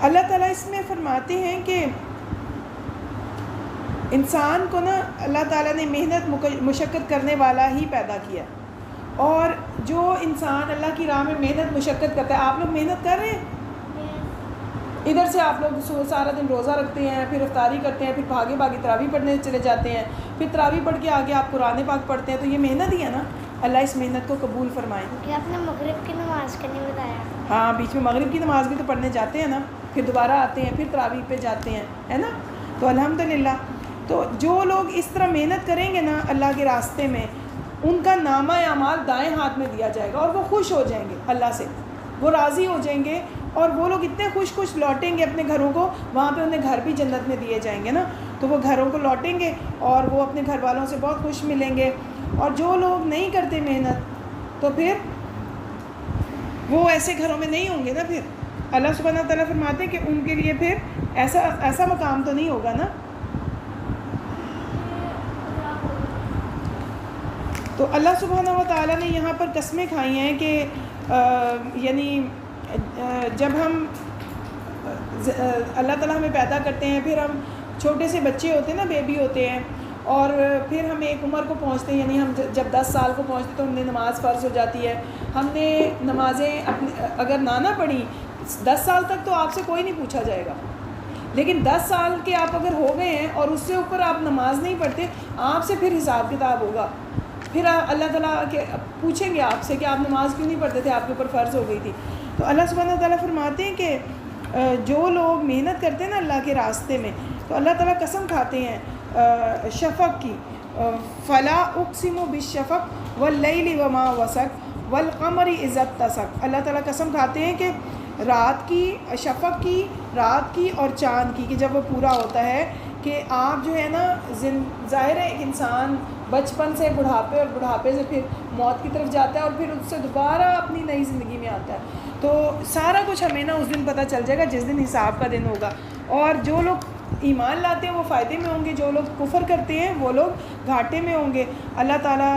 اللہ تعالیٰ اس میں فرماتے ہیں کہ انسان کو نا اللہ تعالیٰ نے محنت مشقت کرنے والا ہی پیدا کیا، اور جو انسان اللہ کی راہ میں محنت مشقت کرتا ہے، آپ لوگ محنت کر رہے ہیں، ادھر سے آپ لوگ سارا دن روزہ رکھتے ہیں، پھر افطاری کرتے ہیں، پھر بھاگے تراویح پڑھنے چلے جاتے ہیں، پھر تراویح پڑھ کے آگے آپ قرآن پاک پڑھتے ہیں، تو یہ محنت ہی ہے نا۔ اللہ اس محنت کو قبول فرمائے۔ آپ نے مغرب کی نماز کا نہیں بتایا؟ ہاں، بیچ میں مغرب کی نماز بھی تو پڑھنے جاتے ہیں نا، پھر دوبارہ آتے ہیں، پھر تراویح پہ جاتے ہیں، ہے نا۔ تو الحمدللہ، تو جو لوگ اس طرح محنت کریں گے نا اللہ کے راستے میں، ان کا نامہ اعمال دائیں ہاتھ میں دیا جائے گا، اور وہ خوش ہو جائیں گے اللہ سے، وہ راضی ہو جائیں گے، اور وہ لوگ اتنے خوش لوٹیں گے اپنے گھروں کو، وہاں پہ انہیں گھر بھی جنت میں دیے جائیں گے نا، تو وہ گھروں کو لوٹیں گے اور وہ اپنے گھر والوں سے بہت خوش ملیں گے۔ اور جو لوگ نہیں کرتے محنت، تو پھر وہ ایسے گھروں میں نہیں ہوں گے نا۔ پھر اللہ سبحانہ تعالیٰ فرماتے ہیں کہ ان کے لیے پھر ایسا مقام تو نہیں ہوگا نا۔ تو اللہ سبحانہ و تعالیٰ نے یہاں پر قسمیں کھائی ہیں کہ یعنی جب ہم اللہ تعالیٰ ہمیں پیدا کرتے ہیں، پھر ہم چھوٹے سے بچے ہوتے ہیں نا، بیبی ہوتے ہیں، اور پھر ہم ایک عمر کو پہنچتے ہیں، یعنی ہم جب 10 سال کو پہنچتے تو ہم نے نماز فرض ہو جاتی ہے، ہم نے نمازیں اگر نہ پڑھی 10 سال تک تو آپ سے کوئی نہیں پوچھا جائے گا، لیکن 10 سال کے آپ اگر ہو گئے ہیں اور اس سے اوپر آپ نماز نہیں پڑھتے، آپ سے پھر حساب کتاب ہوگا، پھر اللہ تعالیٰ کے پوچھیں گے آپ سے کہ آپ نماز کیوں نہیں پڑھتے تھے، آپ کے اوپر فرض ہو گئی تھی۔ تو اللہ سبحانہ تعالیٰ فرماتے ہیں کہ جو لوگ محنت کرتے ہیں نا اللہ کے راستے میں، تو اللہ تعالیٰ قسم کھاتے ہیں شفق کی، فلا اقسم بالشفق واللیل وما وسق والقمر اذا اتسق، اللہ تعالیٰ قسم کھاتے ہیں کہ رات کی، شفق کی، رات کی اور چاند کی، کہ جب وہ پورا ہوتا ہے کہ آپ جو ہے نا ظاہر ہے ایک انسان بچپن سے بڑھاپے اور بڑھاپے سے پھر موت کی طرف جاتا ہے اور پھر اس سے دوبارہ اپنی نئی زندگی میں آتا ہے، تو سارا کچھ ہمیں نا اس دن پتہ چل جائے گا جس دن حساب کا دن ہوگا، اور جو لوگ ایمان لاتے ہیں وہ فائدے میں ہوں گے، جو لوگ کفر کرتے ہیں وہ لوگ گھاٹے میں ہوں گے۔ اللہ تعالیٰ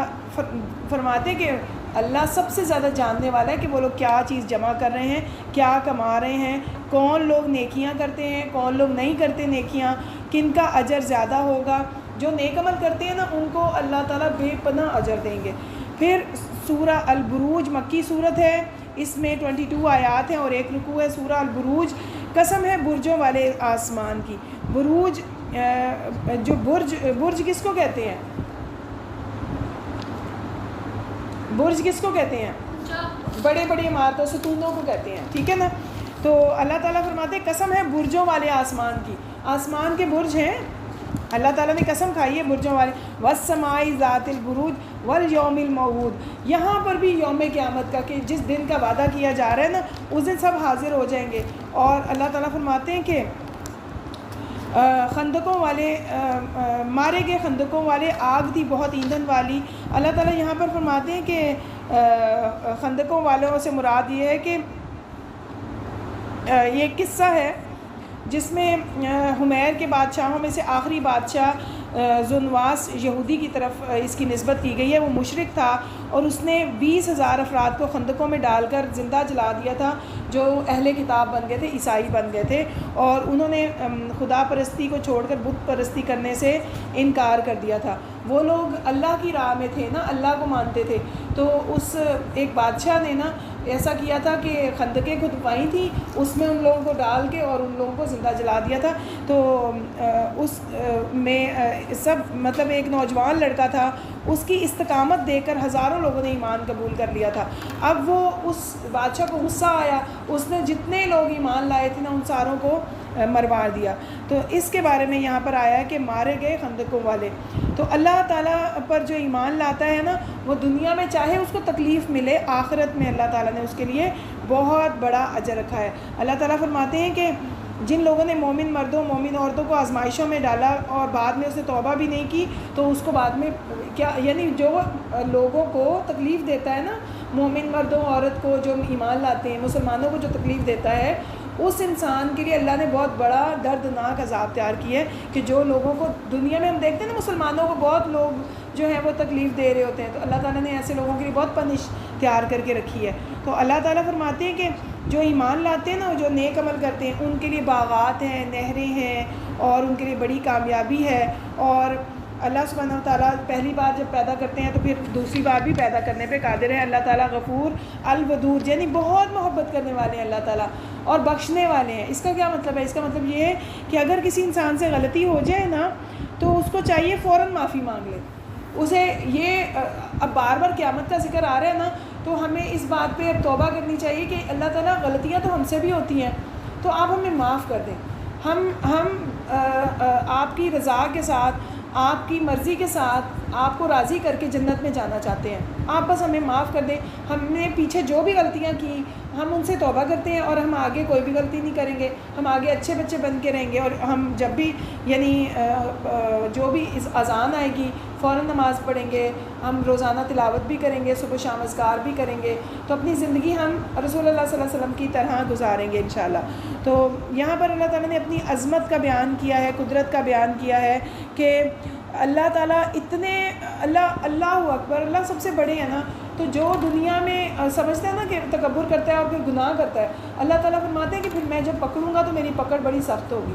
فرماتے کہ اللہ سب سے زیادہ جاننے والا ہے کہ وہ لوگ کیا چیز جمع کر رہے ہیں، کیا کما رہے ہیں، کون لوگ نیکیاں کرتے ہیں، کون لوگ نہیں کرتے نیکیاں، کن کا اجر زیادہ ہوگا۔ جو نیک عمل کرتے ہیں نا ان کو اللہ تعالیٰ بے پناہ اجر دیں گے۔ پھر سورہ البروج مکی صورت ہے، اس میں 22 آیات ہیں اور 1 رکوع ہے۔ سورہ البروج، قسم ہے برجوں والے آسمان کی۔ بروج جو برج کس کو کہتے ہیں؟ برج کس کو کہتے ہیں؟ بڑے بڑے عمارتوں ستونوں کو کہتے ہیں، ٹھیک ہے نا۔ تو اللہ تعالیٰ فرماتے ہیں قسم ہے برجوں والے آسمان کی، آسمان کے برج ہیں، اللہ تعالیٰ نے قسم کھائی ہے برجوں والے۔ والسماء ذات البروج والیوم الموعود، یہاں پر بھی یوم قیامت کا، کہ جس دن کا وعدہ کیا جا رہا ہے نا اس دن سب حاضر ہو جائیں گے۔ اور اللہ تعالیٰ فرماتے ہیں کہ خندقوں والے مارے گئے، خندقوں والے آگ تھی بہت ایندھن والی۔ اللہ تعالیٰ یہاں پر فرماتے ہیں کہ خندقوں والوں سے مراد یہ ہے کہ یہ قصہ ہے جس میں حمیر کے بادشاہوں میں سے آخری بادشاہ ذونواس یہودی کی طرف اس کی نسبت کی گئی ہے. وہ مشرک تھا اور اس نے 20,000 افراد کو خندقوں میں ڈال کر زندہ جلا دیا تھا جو اہل کتاب بن گئے تھے, عیسائی بن گئے تھے, اور انہوں نے خدا پرستی کو چھوڑ کر بت پرستی کرنے سے انکار کر دیا تھا. وہ لوگ اللہ کی راہ میں تھے نا, اللہ کو مانتے تھے. تو اس ایک بادشاہ نے نا ایسا کیا تھا کہ خندقیں کھدوائی تھیں, اس میں ان لوگوں کو ڈال کے اور ان لوگوں کو زندہ جلا دیا تھا. تو اس میں سب مطلب ایک نوجوان لڑکا تھا, اس کی استقامت دیکھ کر ہزاروں لوگوں نے ایمان قبول کر لیا تھا. اب وہ اس بادشاہ کو غصہ آیا, اس نے جتنے لوگ ایمان لائے تھے نا ان ساروں کو مروا دیا. تو اس کے بارے میں یہاں پر آیا ہے کہ مارے گئے خندقوں والے. تو اللہ تعالیٰ پر جو ایمان لاتا ہے نا, وہ دنیا میں چاہے اس کو تکلیف ملے, آخرت میں اللہ تعالیٰ نے اس کے لیے بہت بڑا اجر رکھا ہے. اللہ تعالیٰ فرماتے ہیں کہ جن لوگوں نے مومن مردوں مومن عورتوں کو آزمائشوں میں ڈالا اور بعد میں اسے توبہ بھی نہیں کی, تو اس کو بعد میں کیا, یعنی جو لوگوں کو تکلیف دیتا ہے نا, مومن مردوں عورت کو جو ایمان لاتے ہیں, مسلمانوں کو جو تکلیف دیتا ہے, اس انسان کے لیے اللہ نے بہت بڑا دردناک عذاب تیار کیا ہے. کہ جو لوگوں کو دنیا میں ہم دیکھتے ہیں نا, مسلمانوں کو بہت لوگ جو ہیں وہ تکلیف دے رہے ہوتے ہیں, تو اللہ تعالیٰ نے ایسے لوگوں کے لیے بہت پنش تیار کر کے رکھی ہے. تو اللہ تعالیٰ فرماتے ہیں کہ جو ایمان لاتے ہیں نا, جو نیک عمل کرتے ہیں, ان کے لیے باغات ہیں, نہریں ہیں, اور ان کے لیے بڑی کامیابی ہے. اور اللہ سبحانہ و تعالیٰ پہلی بار جب پیدا کرتے ہیں تو پھر دوسری بار بھی پیدا کرنے پہ قادر ہے. اللہ تعالیٰ غفور الودود, یعنی بہت محبت کرنے والے ہیں اللہ تعالیٰ, اور بخشنے والے ہیں. اس کا کیا مطلب ہے؟ اس کا مطلب یہ ہے کہ اگر کسی انسان سے غلطی ہو جائے نا, تو اس کو چاہیے فوراً معافی مانگ لے. اسے یہ اب بار بار قیامت کا ذکر آ رہا ہے نا, تو ہمیں اس بات پہ اب توبہ کرنی چاہیے کہ اللہ تعالیٰ غلطیاں تو ہم سے بھی ہوتی ہیں, تو آپ ہمیں معاف کر دیں. ہم آپ کی رضا کے ساتھ, آپ کی مرضی کے ساتھ آپ کو راضی کر کے جنت میں جانا چاہتے ہیں. آپ بس ہمیں معاف کر دیں. ہم نے پیچھے جو بھی غلطیاں کی ہم ان سے توبہ کرتے ہیں, اور ہم آگے کوئی بھی غلطی نہیں کریں گے. ہم آگے اچھے بچے بن کے رہیں گے, اور ہم جب بھی یعنی جو بھی اس اذان آئے گی فوراً نماز پڑھیں گے, ہم روزانہ تلاوت بھی کریں گے, صبح شام اذکار بھی کریں گے. تو اپنی زندگی ہم رسول اللہ صلی اللہ علیہ وسلم کی طرح گزاریں گے انشاءاللہ. تو یہاں پر اللہ تعالیٰ نے اپنی عظمت کا بیان کیا ہے, قدرت کا بیان کیا ہے کہ اللہ تعالیٰ اتنے اللہ اکبر, اللہ سب سے بڑے ہیں نا. تو جو دنیا میں سمجھتا ہے نا کہ تکبر کرتا ہے اور پھر گناہ کرتا ہے, اللہ تعالیٰ فرماتے ہیں کہ پھر میں جب پکڑوں گا تو میری پکڑ بڑی سخت ہوگی.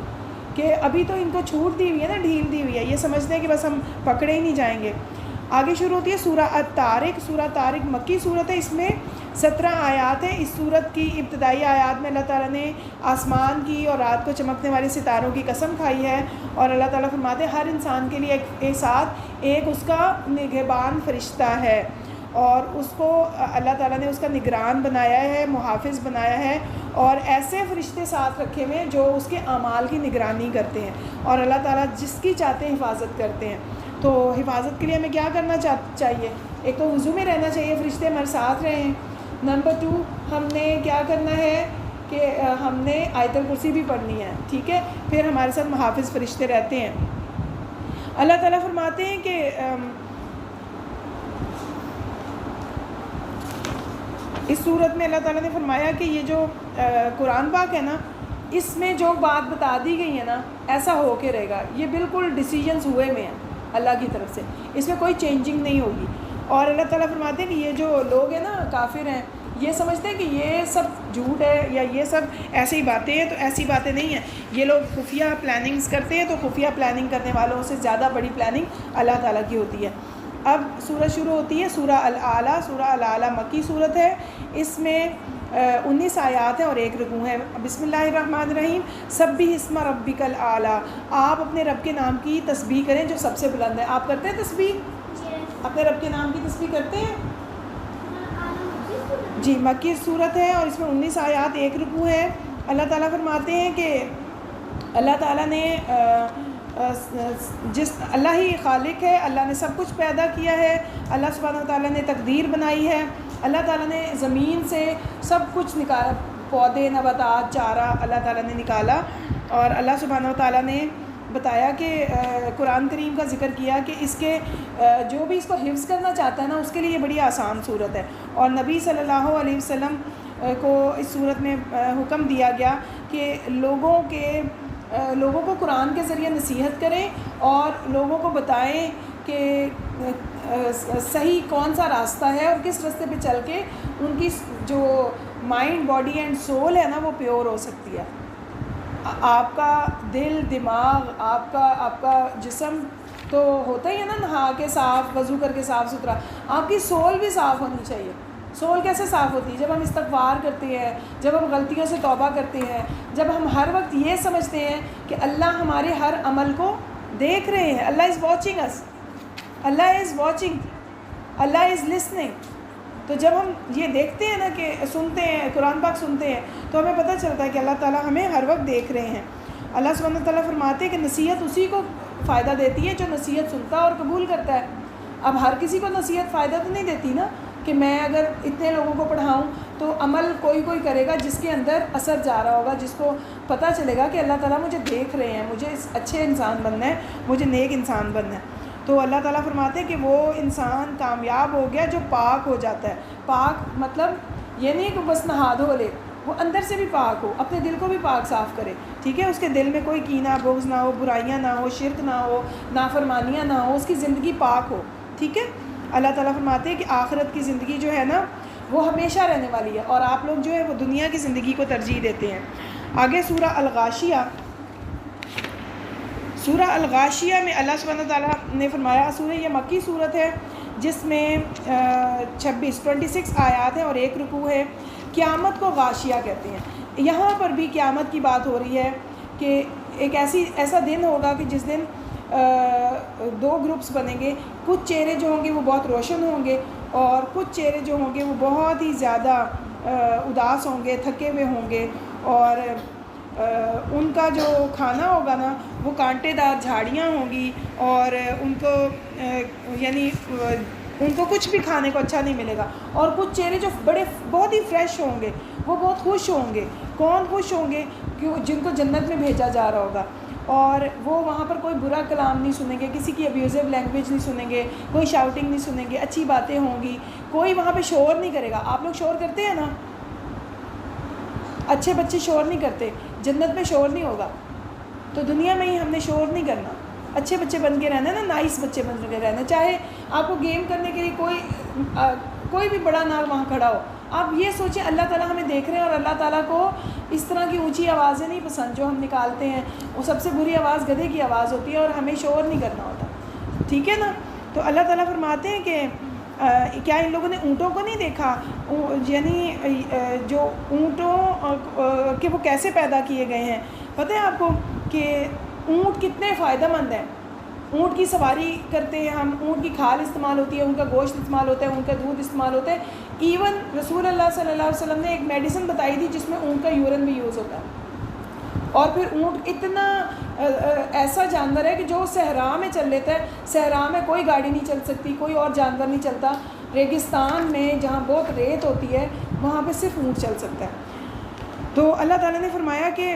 کہ ابھی تو ان کو چھوٹ دی ہوئی ہے نا, ڈھیل دی ہوئی ہے, یہ سمجھتے ہیں کہ بس ہم پکڑے ہی نہیں جائیں گے. آگے شروع ہوتی ہے سورہ الطارق. سورہ طارق مکی صورت ہے, اس میں 17 آیات ہیں. اس صورت کی ابتدائی آیات میں اللہ تعالیٰ نے آسمان کی اور رات کو چمکنے والے ستاروں کی قسم کھائی ہے, اور اللہ تعالیٰ فرماتے ہیں ہر انسان کے لیے ایک ساتھ ایک اس کا نگہبان فرشتہ ہے, اور اس کو اللہ تعالیٰ نے اس کا نگران بنایا ہے, محافظ بنایا ہے, اور ایسے فرشتے ساتھ رکھے ہوئے جو اس کے اعمال کی نگرانی کرتے ہیں, اور اللہ تعالیٰ جس کی چاہتے ہیں حفاظت کرتے ہیں. تو حفاظت کے لیے ہمیں کیا کرنا چاہیے؟ ایک تو وضو میں رہنا چاہیے, فرشتے ہمارے ساتھ رہیں. نمبر 2, ہم نے کیا کرنا ہے کہ ہم نے آیت الکرسی بھی پڑھنی ہے, ٹھیک ہے. پھر ہمارے ساتھ محافظ فرشتے رہتے ہیں. اللہ تعالیٰ فرماتے ہیں کہ اس صورت میں اللہ تعالیٰ نے فرمایا کہ یہ جو قرآن پاک ہے نا, اس میں جو بات بتا دی گئی ہے نا, ایسا ہو کے رہے گا. یہ بالکل ڈیسیجنز ہوئے میں ہیں اللہ کی طرف سے, اس میں کوئی چینجنگ نہیں ہوگی. اور اللہ تعالیٰ فرماتے ہیں کہ یہ جو لوگ ہیں نا کافر ہیں, یہ سمجھتے ہیں کہ یہ سب جھوٹ ہے یا یہ سب ایسی باتیں ہیں, تو ایسی باتیں نہیں ہیں. یہ لوگ خفیہ پلاننگز کرتے ہیں, تو خفیہ پلاننگ کرنے والوں سے زیادہ بڑی پلاننگ اللہ تعالیٰ کی ہوتی ہے. اب سورت شروع ہوتی ہے سورہ الاعلیٰ. سورہ الاعلیٰ مکی صورت ہے, اس میں 19 آیات ہیں اور 1 رکوع ہے. بسم اللہ الرحمن الرحیم. سبح اسم ربک الاعلیٰ. آپ اپنے رب کے نام کی تسبیح کریں جو سب سے بلند ہے. آپ کرتے ہیں تسبیح؟ اپنے رب کے نام کی تسبیح کرتے ہیں؟ جی, مکی صورت ہے اور اس میں 19 آیات 1 رکوع ہے. اللہ تعالیٰ فرماتے ہیں کہ اللہ تعالیٰ نے اللہ ہی خالق ہے, اللہ نے سب کچھ پیدا کیا ہے. اللہ سبحانہ و تعالیٰ نے تقدیر بنائی ہے. اللہ تعالیٰ نے زمین سے سب کچھ نکالا, پودے, نباتات, چارہ اللہ تعالیٰ نے نکالا. اور اللہ سبحانہ و تعالیٰ نے بتایا کہ قرآن کریم کا ذکر کیا کہ اس کے جو بھی اس کو حفظ کرنا چاہتا ہے نا, اس کے لیے یہ بڑی آسان صورت ہے. اور نبی صلی اللہ علیہ وسلم کو اس صورت میں حکم دیا گیا کہ لوگوں کے لوگوں کو قرآن کے ذریعے نصیحت کریں اور لوگوں کو بتائیں کہ صحیح کون سا راستہ ہے اور کس راستے پہ چل کے ان کی جو مائنڈ باڈی اینڈ سول ہے نا وہ پیور ہو سکتی ہے. آپ کا دل دماغ آپ کا جسم تو ہوتا ہی ہے نا نہا کے صاف وضو کر کے صاف ستھرا, آپ کی سول بھی صاف ہونی چاہیے. سول کیسے صاف ہوتی ہے؟ جب ہم استغفار کرتے ہیں, جب ہم غلطیوں سے توبہ کرتے ہیں, جب ہم ہر وقت یہ سمجھتے ہیں کہ اللہ ہمارے ہر عمل کو دیکھ رہے ہیں. اللہ از واچنگ اس, اللہ از واچنگ, اللہ از لسننگ. تو جب ہم یہ دیکھتے ہیں نا کہ سنتے ہیں قرآن پاک سنتے ہیں تو ہمیں پتہ چلتا ہے کہ اللہ تعالیٰ ہمیں ہر وقت دیکھ رہے ہیں. اللہ سبحانہ و تعالیٰ فرماتے ہیں کہ نصیحت اسی کو فائدہ دیتی ہے جو نصیحت سنتا اور قبول کرتا ہے. اب ہر کسی کو نصیحت فائدہ تو نہیں دیتی نا, کہ میں اگر اتنے لوگوں کو پڑھاؤں تو عمل کوئی کرے گا جس کے اندر اثر جا رہا ہوگا, جس کو پتہ چلے گا کہ اللہ تعالیٰ مجھے دیکھ رہے ہیں, مجھے اچھے انسان بننا ہے, مجھے نیک انسان بننا ہے. تو اللہ تعالیٰ فرماتے ہیں کہ وہ انسان کامیاب ہو گیا جو پاک ہو جاتا ہے. پاک مطلب یہ نہیں کہ بس نہا دھو لے, وہ اندر سے بھی پاک ہو, اپنے دل کو بھی پاک صاف کرے. ٹھیک ہے, اس کے دل میں کوئی کینہ بغض نہ ہو, برائیاں نہ ہو, شرک نہ ہو, نافرمانیاں نہ ہو, اس کی زندگی پاک ہو. ٹھیک ہے, اللہ تعالیٰ فرماتے ہیں کہ آخرت کی زندگی جو ہے نا وہ ہمیشہ رہنے والی ہے, اور آپ لوگ جو ہے وہ دنیا کی زندگی کو ترجیح دیتے ہیں. آگے سورہ الغاشیہ میں اللہ سبحانہ تعالیٰ نے فرمایا, سورہ یہ مکی صورت ہے جس میں 26 آیات ہیں اور 1 رکوع ہے. قیامت کو غاشیہ کہتے ہیں. یہاں پر بھی قیامت کی بات ہو رہی ہے کہ ایک ایسا دن ہوگا کہ جس دن 2 گروپس بنیں گے. کچھ چہرے جو ہوں گے وہ بہت روشن ہوں گے, اور کچھ چہرے جو ہوں گے وہ بہت ہی زیادہ اداس ہوں گے, تھکے ہوئے ہوں گے, اور ان کا جو کھانا ہوگا نا وہ کانٹے دار جھاڑیاں ہوں گی, اور ان کو یعنی ان کو کچھ بھی کھانے کو اچھا نہیں ملے گا. اور کچھ چہرے جو بہت ہی فریش ہوں گے, وہ بہت خوش ہوں گے. کون خوش ہوں گے؟ جن کو جنت میں بھیجا جا رہا ہوگا, اور وہ وہاں پر کوئی برا کلام نہیں سنیں گے, کسی کی ابیوزو لینگویج نہیں سنیں گے, کوئی شاؤٹنگ نہیں سنیں گے, اچھی باتیں ہوں گی, کوئی وہاں پہ شور نہیں کرے گا. آپ لوگ شور کرتے ہیں نا, اچھے بچے شور نہیں کرتے, جنت میں شور نہیں ہوگا. تو دنیا میں ہی ہم نے شور نہیں کرنا, اچھے بچے بن کے رہنا ہے نا, نائس بچے بن کے رہنا. چاہے آپ کو گیم کرنے کے لیے کوئی بھی بڑا ناگ وہاں کھڑا ہو, آپ یہ سوچیں اللہ تعالیٰ ہمیں دیکھ رہے ہیں, اور اللہ تعالیٰ کو اس طرح کی اونچی آوازیں نہیں پسند جو ہم نکالتے ہیں. وہ سب سے بری آواز گدھے کی آواز ہوتی ہے, اور ہمیں شور نہیں کرنا ہوتا. ٹھیک ہے نا. تو اللہ تعالیٰ فرماتے ہیں کہ کیا ان لوگوں نے اونٹوں کو نہیں دیکھا, یعنی جو اونٹوں کہ وہ کیسے پیدا کیے گئے ہیں. پتہ ہے آپ کو کہ اونٹ کتنے فائدہ مند ہیں. اونٹ کی سواری کرتے ہیں ہم, اونٹ کی کھال استعمال ہوتی ہے, ان کا گوشت استعمال ہوتا ہے, ان کا دودھ استعمال ہوتا ہے. ایون رسول اللہ صلی اللہ علیہ وسلم نے ایک میڈیسن بتائی تھی جس میں اونٹ کا یورین بھی یوز ہوتا ہے. اور پھر اونٹ اتنا ایسا جانور ہے کہ جو صحرا میں چل لیتا ہے. صحرا میں کوئی گاڑی نہیں چل سکتی, کوئی اور جانور نہیں چلتا. ریگستان میں جہاں بہت ریت ہوتی ہے وہاں پہ صرف اونٹ چل سکتا ہے. تو اللہ تعالیٰ نے فرمایا کہ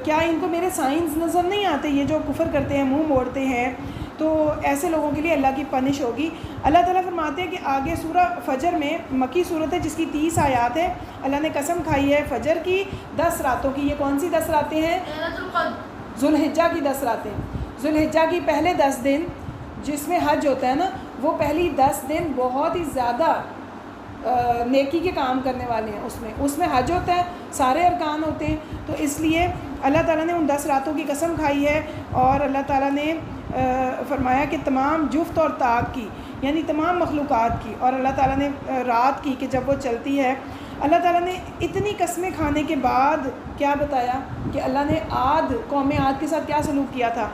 کیا ان کو میرے سائنس نظر نہیں آتے, یہ جو کفر کرتے ہیں, منہ موڑتے ہیں, تو ایسے لوگوں کے لیے اللہ کی پنش ہوگی. اللہ تعالیٰ فرماتے ہیں کہ آگے سورہ فجر میں, مکی صورت ہے جس کی 30 آیات ہے, اللہ نے قسم کھائی ہے فجر کی 10 راتوں کی. یہ کون سی 10 راتیں ہیں؟ ذوالحجہ کی 10 راتیں. ذوالحجہ کی پہلے 10 دن جس میں حج ہوتا ہے نا, وہ پہلی 10 دن بہت ہی زیادہ نیکی کے کام کرنے والے ہیں. اس میں حج ہوتا ہے, سارے ارکان ہوتے ہیں. تو اس لیے اللہ تعالیٰ نے ان 10 راتوں کی قسم کھائی ہے, اور اللہ تعالیٰ نے فرمایا کہ تمام جفت اور طاق کی, یعنی تمام مخلوقات کی. اور اللہ تعالیٰ نے رات کی کہ جب وہ چلتی ہے. اللہ تعالیٰ نے اتنی قسمیں کھانے کے بعد کیا بتایا کہ اللہ نے قوم عاد کے ساتھ کیا سلوک کیا تھا.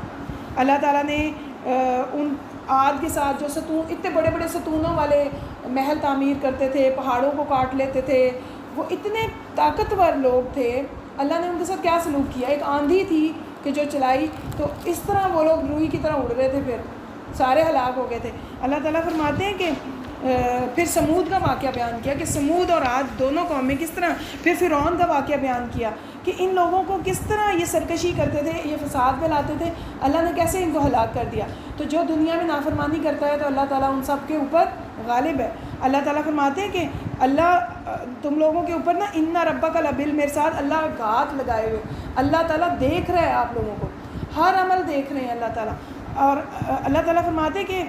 اللہ تعالیٰ نے ان عاد کے ساتھ جو اتنے بڑے بڑے ستونوں والے محل تعمیر کرتے تھے, پہاڑوں کو کاٹ لیتے تھے, وہ اتنے طاقتور لوگ تھے, اللہ نے ان کے ساتھ کیا سلوک کیا. ایک آندھی تھی کہ جو چلائی, تو اس طرح وہ لوگ روئی کی طرح اڑ رہے تھے, پھر سارے ہلاک ہو گئے تھے. اللہ تعالیٰ فرماتے ہیں کہ پھر سمود کا واقعہ بیان کیا کہ سمود اور عاد دونوں قومیں کس طرح، پھر فرعون کا واقعہ بیان کیا کہ ان لوگوں کو کس طرح یہ سرکشی کرتے تھے، یہ فساد پھیلاتے تھے، اللہ نے کیسے ان کو ہلاک کر دیا۔ تو جو دنیا میں نافرمانی کرتا ہے تو اللہ تعالیٰ ان سب کے اوپر غالب ہے۔ اللہ تعالیٰ فرماتے ہیں کہ اللہ تم لوگوں کے اوپر نا ان ربک لبالمرصاد، اللہ گھات لگائے ہوئے، اللہ تعالیٰ دیکھ رہا ہے آپ لوگوں کو، ہر عمل دیکھ رہے ہیں اللہ تعالیٰ۔ اور اللہ تعالیٰ فرماتے ہیں کہ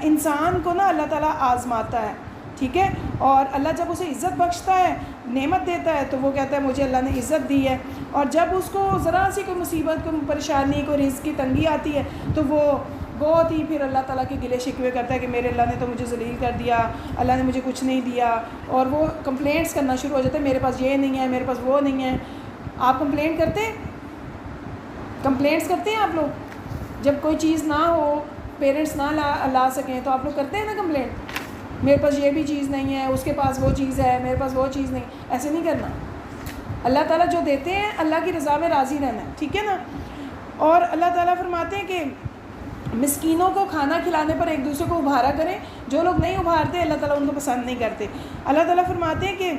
انسان کو نا اللہ تعالیٰ آزماتا ہے، ٹھیک ہے، اور اللہ جب اسے عزت بخشتا ہے، نعمت دیتا ہے، تو وہ کہتا ہے مجھے اللہ نے عزت دی ہے، اور جب اس کو ذرا سی کوئی مصیبت، کوئی پریشانی، کوئی رزق کی تنگی آتی ہے تو وہ بہت ہی پھر اللہ تعالیٰ کے گلے شکوے کرتا ہے کہ میرے اللہ نے تو مجھے ذلیل کر دیا، اللہ نے مجھے کچھ نہیں دیا، اور وہ کمپلینٹس کرنا شروع ہو جاتا ہے، میرے پاس یہ نہیں ہے، میرے پاس وہ نہیں ہے۔ آپ کمپلینٹ کرتے ہیں؟ کمپلینٹس کرتے ہیں آپ لوگ؟ جب کوئی چیز نہ ہو، پیرنٹس نہ لا سکیں تو آپ لوگ کرتے ہیں نا کمپلینٹ، میرے پاس یہ بھی چیز نہیں ہے، اس کے پاس وہ چیز ہے، میرے پاس وہ چیز نہیں، ایسے نہیں کرنا۔ اللہ تعالیٰ جو دیتے ہیں اللہ کی رضا میں راضی رہنا ہے، ٹھیک ہے نا۔ اور اللہ تعالیٰ فرماتے ہیں کہ مسکینوں کو کھانا کھلانے پر ایک دوسرے کو ابھارا کریں، جو لوگ نہیں ابھارتے اللہ تعالیٰ ان کو پسند نہیں کرتے۔ اللہ تعالیٰ فرماتے ہیں کہ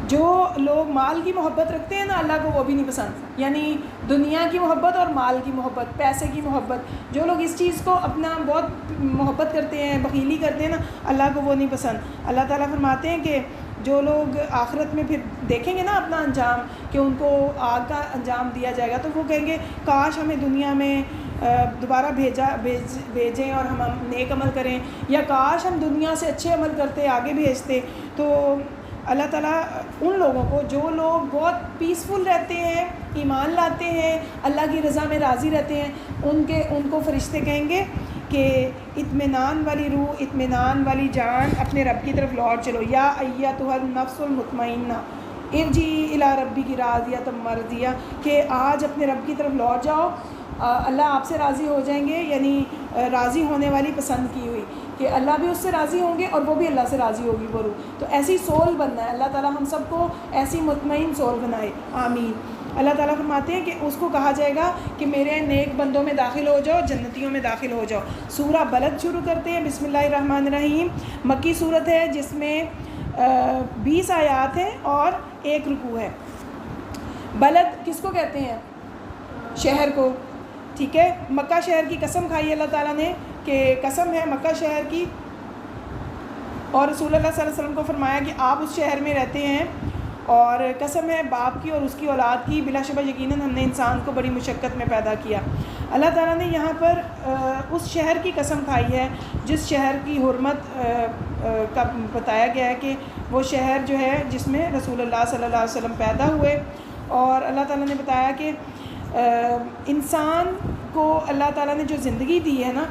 جو لوگ مال کی محبت رکھتے ہیں نا اللہ کو وہ بھی نہیں پسند، یعنی دنیا کی محبت اور مال کی محبت، پیسے کی محبت، جو لوگ اس چیز کو اپنا بہت محبت کرتے ہیں، بخیلی کرتے ہیں نا، اللہ کو وہ نہیں پسند۔ اللہ تعالیٰ فرماتے ہیں کہ جو لوگ آخرت میں پھر دیکھیں گے نا اپنا انجام کہ ان کو آگ کا انجام دیا جائے گا، تو وہ کہیں گے کاش ہمیں دنیا میں دوبارہ بھیجیں اور ہم نیک عمل کریں، یا کاش ہم دنیا سے اچھے عمل کرتے آگے بھیجتے۔ تو اللہ تعالیٰ ان لوگوں کو جو لوگ بہت پیسفل رہتے ہیں، ایمان لاتے ہیں، اللہ کی رضا میں راضی رہتے ہیں، ان کو فرشتے کہیں گے کہ اطمینان والی روح، اطمینان والی جان اپنے رب کی طرف لوٹ چلو، یا ایتھا النفس المطمئنہ ارجعی الی ربک راضیۃ مرضیہ، کہ آج اپنے رب کی طرف لوٹ جاؤ، اللہ آپ سے راضی ہو جائیں گے، یعنی راضی ہونے والی پسند کی ہوئی، کہ اللہ بھی اس سے راضی ہوں گے اور وہ بھی اللہ سے راضی ہوگی وہ روح۔ تو ایسی سول بننا ہے، اللہ تعالیٰ ہم سب کو ایسی مطمئن سول بنائے، آمین۔ اللہ تعالیٰ فرماتے ہیں کہ اس کو کہا جائے گا کہ میرے نیک بندوں میں داخل ہو جاؤ، جنتیوں میں داخل ہو جاؤ۔ سورہ بلد شروع کرتے ہیں، بسم اللہ الرحمن الرحیم، مکی صورت ہے جس میں 20 آیات ہیں اور 1 رکوع ہے۔ بلد کس کو کہتے ہیں؟ شہر کو، ٹھیک ہے۔ مکہ شہر کی قسم کھائی اللہ تعالیٰ نے کہ قسم ہے مکہ شہر کی، اور رسول اللہ صلی اللہ علیہ وسلم کو فرمایا کہ آپ اس شہر میں رہتے ہیں، اور قسم ہے باپ کی اور اس کی اولاد کی، بلا شبہ یقیناً ہم نے انسان کو بڑی مشقت میں پیدا کیا۔ اللہ تعالیٰ نے یہاں پر اس شہر کی قسم کھائی ہے جس شہر کی حرمت کا بتایا گیا ہے کہ وہ شہر جو ہے جس میں رسول اللہ صلی اللہ علیہ وسلم پیدا ہوئے، اور اللہ تعالیٰ نے بتایا کہ انسان کو اللہ تعالیٰ نے جو زندگی دی ہے نا،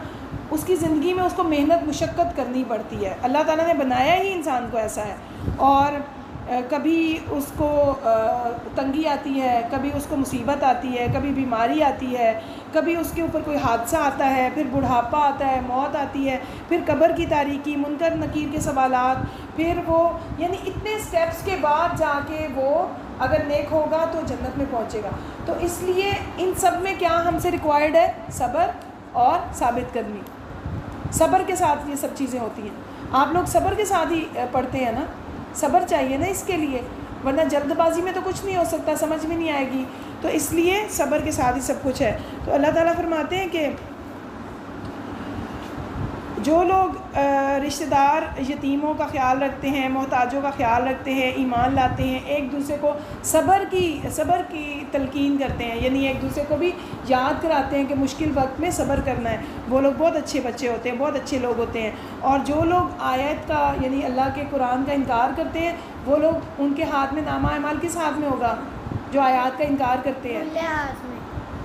اس کی زندگی میں اس کو محنت مشقت کرنی پڑتی ہے۔ اللہ تعالیٰ نے بنایا ہی انسان کو ایسا ہے، اور کبھی اس کو تنگی آتی ہے، کبھی اس کو مصیبت آتی ہے، کبھی بیماری آتی ہے، کبھی اس کے اوپر کوئی حادثہ آتا ہے، پھر بڑھاپا آتا ہے، موت آتی ہے، پھر قبر کی تاریکی، منکر نکیر کے سوالات، پھر وہ یعنی اتنے سٹیپس کے بعد جا کے وہ اگر نیک ہوگا تو جنت میں پہنچے گا۔ تو اس لیے ان سب میں کیا ہم سے ریکوائرڈ ہے؟ صبر اور ثابت قدمی۔ صبر کے ساتھ یہ سب چیزیں ہوتی ہیں۔ آپ لوگ صبر کے ساتھ ہی پڑھتے ہیں نا، صبر چاہیے نا اس کے لیے، ورنہ جلد بازی میں تو کچھ نہیں ہو سکتا، سمجھ میں نہیں آئے گی، تو اس لیے صبر کے ساتھ ہی سب کچھ ہے۔ تو اللہ تعالیٰ فرماتے ہیں کہ جو لوگ رشتہ دار یتیموں کا خیال رکھتے ہیں، محتاجوں کا خیال رکھتے ہیں، ایمان لاتے ہیں، ایک دوسرے کو صبر کی تلقین کرتے ہیں، یعنی ایک دوسرے کو بھی یاد کراتے ہیں کہ مشکل وقت میں صبر کرنا ہے، وہ لوگ بہت اچھے بچے ہوتے ہیں، بہت اچھے لوگ ہوتے ہیں۔ اور جو لوگ آیت کا یعنی اللہ کے قرآن کا انکار کرتے ہیں، وہ لوگ ان کے ہاتھ میں نامہ اعمال کس ہاتھ میں ہوگا؟ جو آیات کا انکار کرتے ہیں الٹے ہاتھ میں،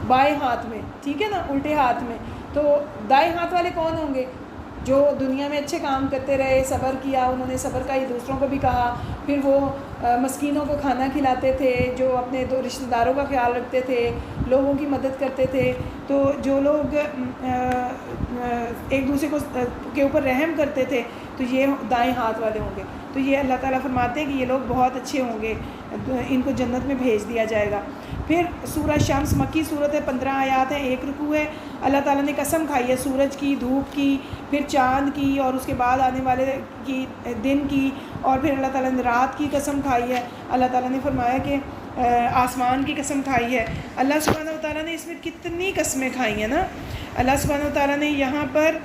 بائیں ہاتھ میں، ٹھیک ہے نا، الٹے ہاتھ میں۔ تو دائیں ہاتھ والے کون ہوں گے؟ جو دنیا میں اچھے کام کرتے رہے، صبر کیا، انہوں نے صبر کا یہ دوسروں کو بھی کہا، پھر وہ مسکینوں کو کھانا کھلاتے تھے، جو اپنے دو رشتہ داروں کا خیال رکھتے تھے، لوگوں کی مدد کرتے تھے۔ تو جو لوگ ایک دوسرے کے اوپر رحم کرتے تھے، تو یہ دائیں ہاتھ والے ہوں گے۔ تو یہ اللہ تعالیٰ فرماتے ہیں کہ یہ لوگ بہت اچھے ہوں گے، ان کو جنت میں بھیج دیا جائے گا۔ پھر پھر سورہ شمس مکی صورت ہے، 15 آیات ہیں، 1 رکوع ہے۔ اللہ تعالیٰ نے قسم کھائی ہے سورج کی، دھوپ کی، پھر چاند کی، اور اس کے بعد آنے والے کی دن کی، اور پھر اللہ تعالیٰ نے رات کی قسم کھائی ہے۔ اللہ تعالیٰ نے فرمایا کہ آسمان کی قسم کھائی ہے۔ اللہ سبحانہ و تعالیٰ نے اس میں کتنی قسمیں کھائی ہیں نا۔ اللہ سبحانہ و تعالیٰ نے یہاں پر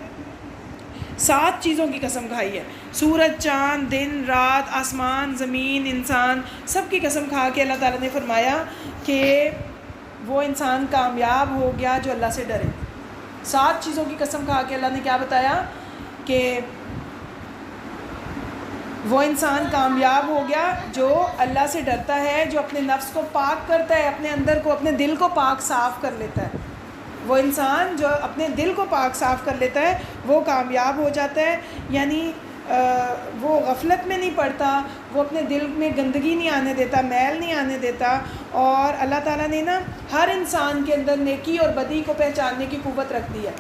7 چیزوں کی قسم کھائی ہے، سورج، چاند، دن، رات، آسمان، زمین، انسان، سب کی قسم کھا کے اللہ تعالیٰ نے فرمایا کہ وہ انسان کامیاب ہو گیا جو اللہ سے ڈرے۔ 7 چیزوں کی قسم کھا کے اللہ نے کیا بتایا کہ وہ انسان کامیاب ہو گیا جو اللہ سے ڈرتا ہے، جو اپنے نفس کو پاک کرتا ہے، اپنے اندر کو، اپنے دل کو پاک صاف کر لیتا ہے۔ وہ انسان جو اپنے دل کو پاک صاف کر لیتا ہے وہ کامیاب ہو جاتا ہے، یعنی وہ غفلت میں نہیں پڑتا، وہ اپنے دل میں گندگی نہیں آنے دیتا، میل نہیں آنے دیتا۔ اور اللہ تعالیٰ نے نا ہر انسان کے اندر نیکی اور بدی کو پہچاننے کی قوت رکھ دی ہے۔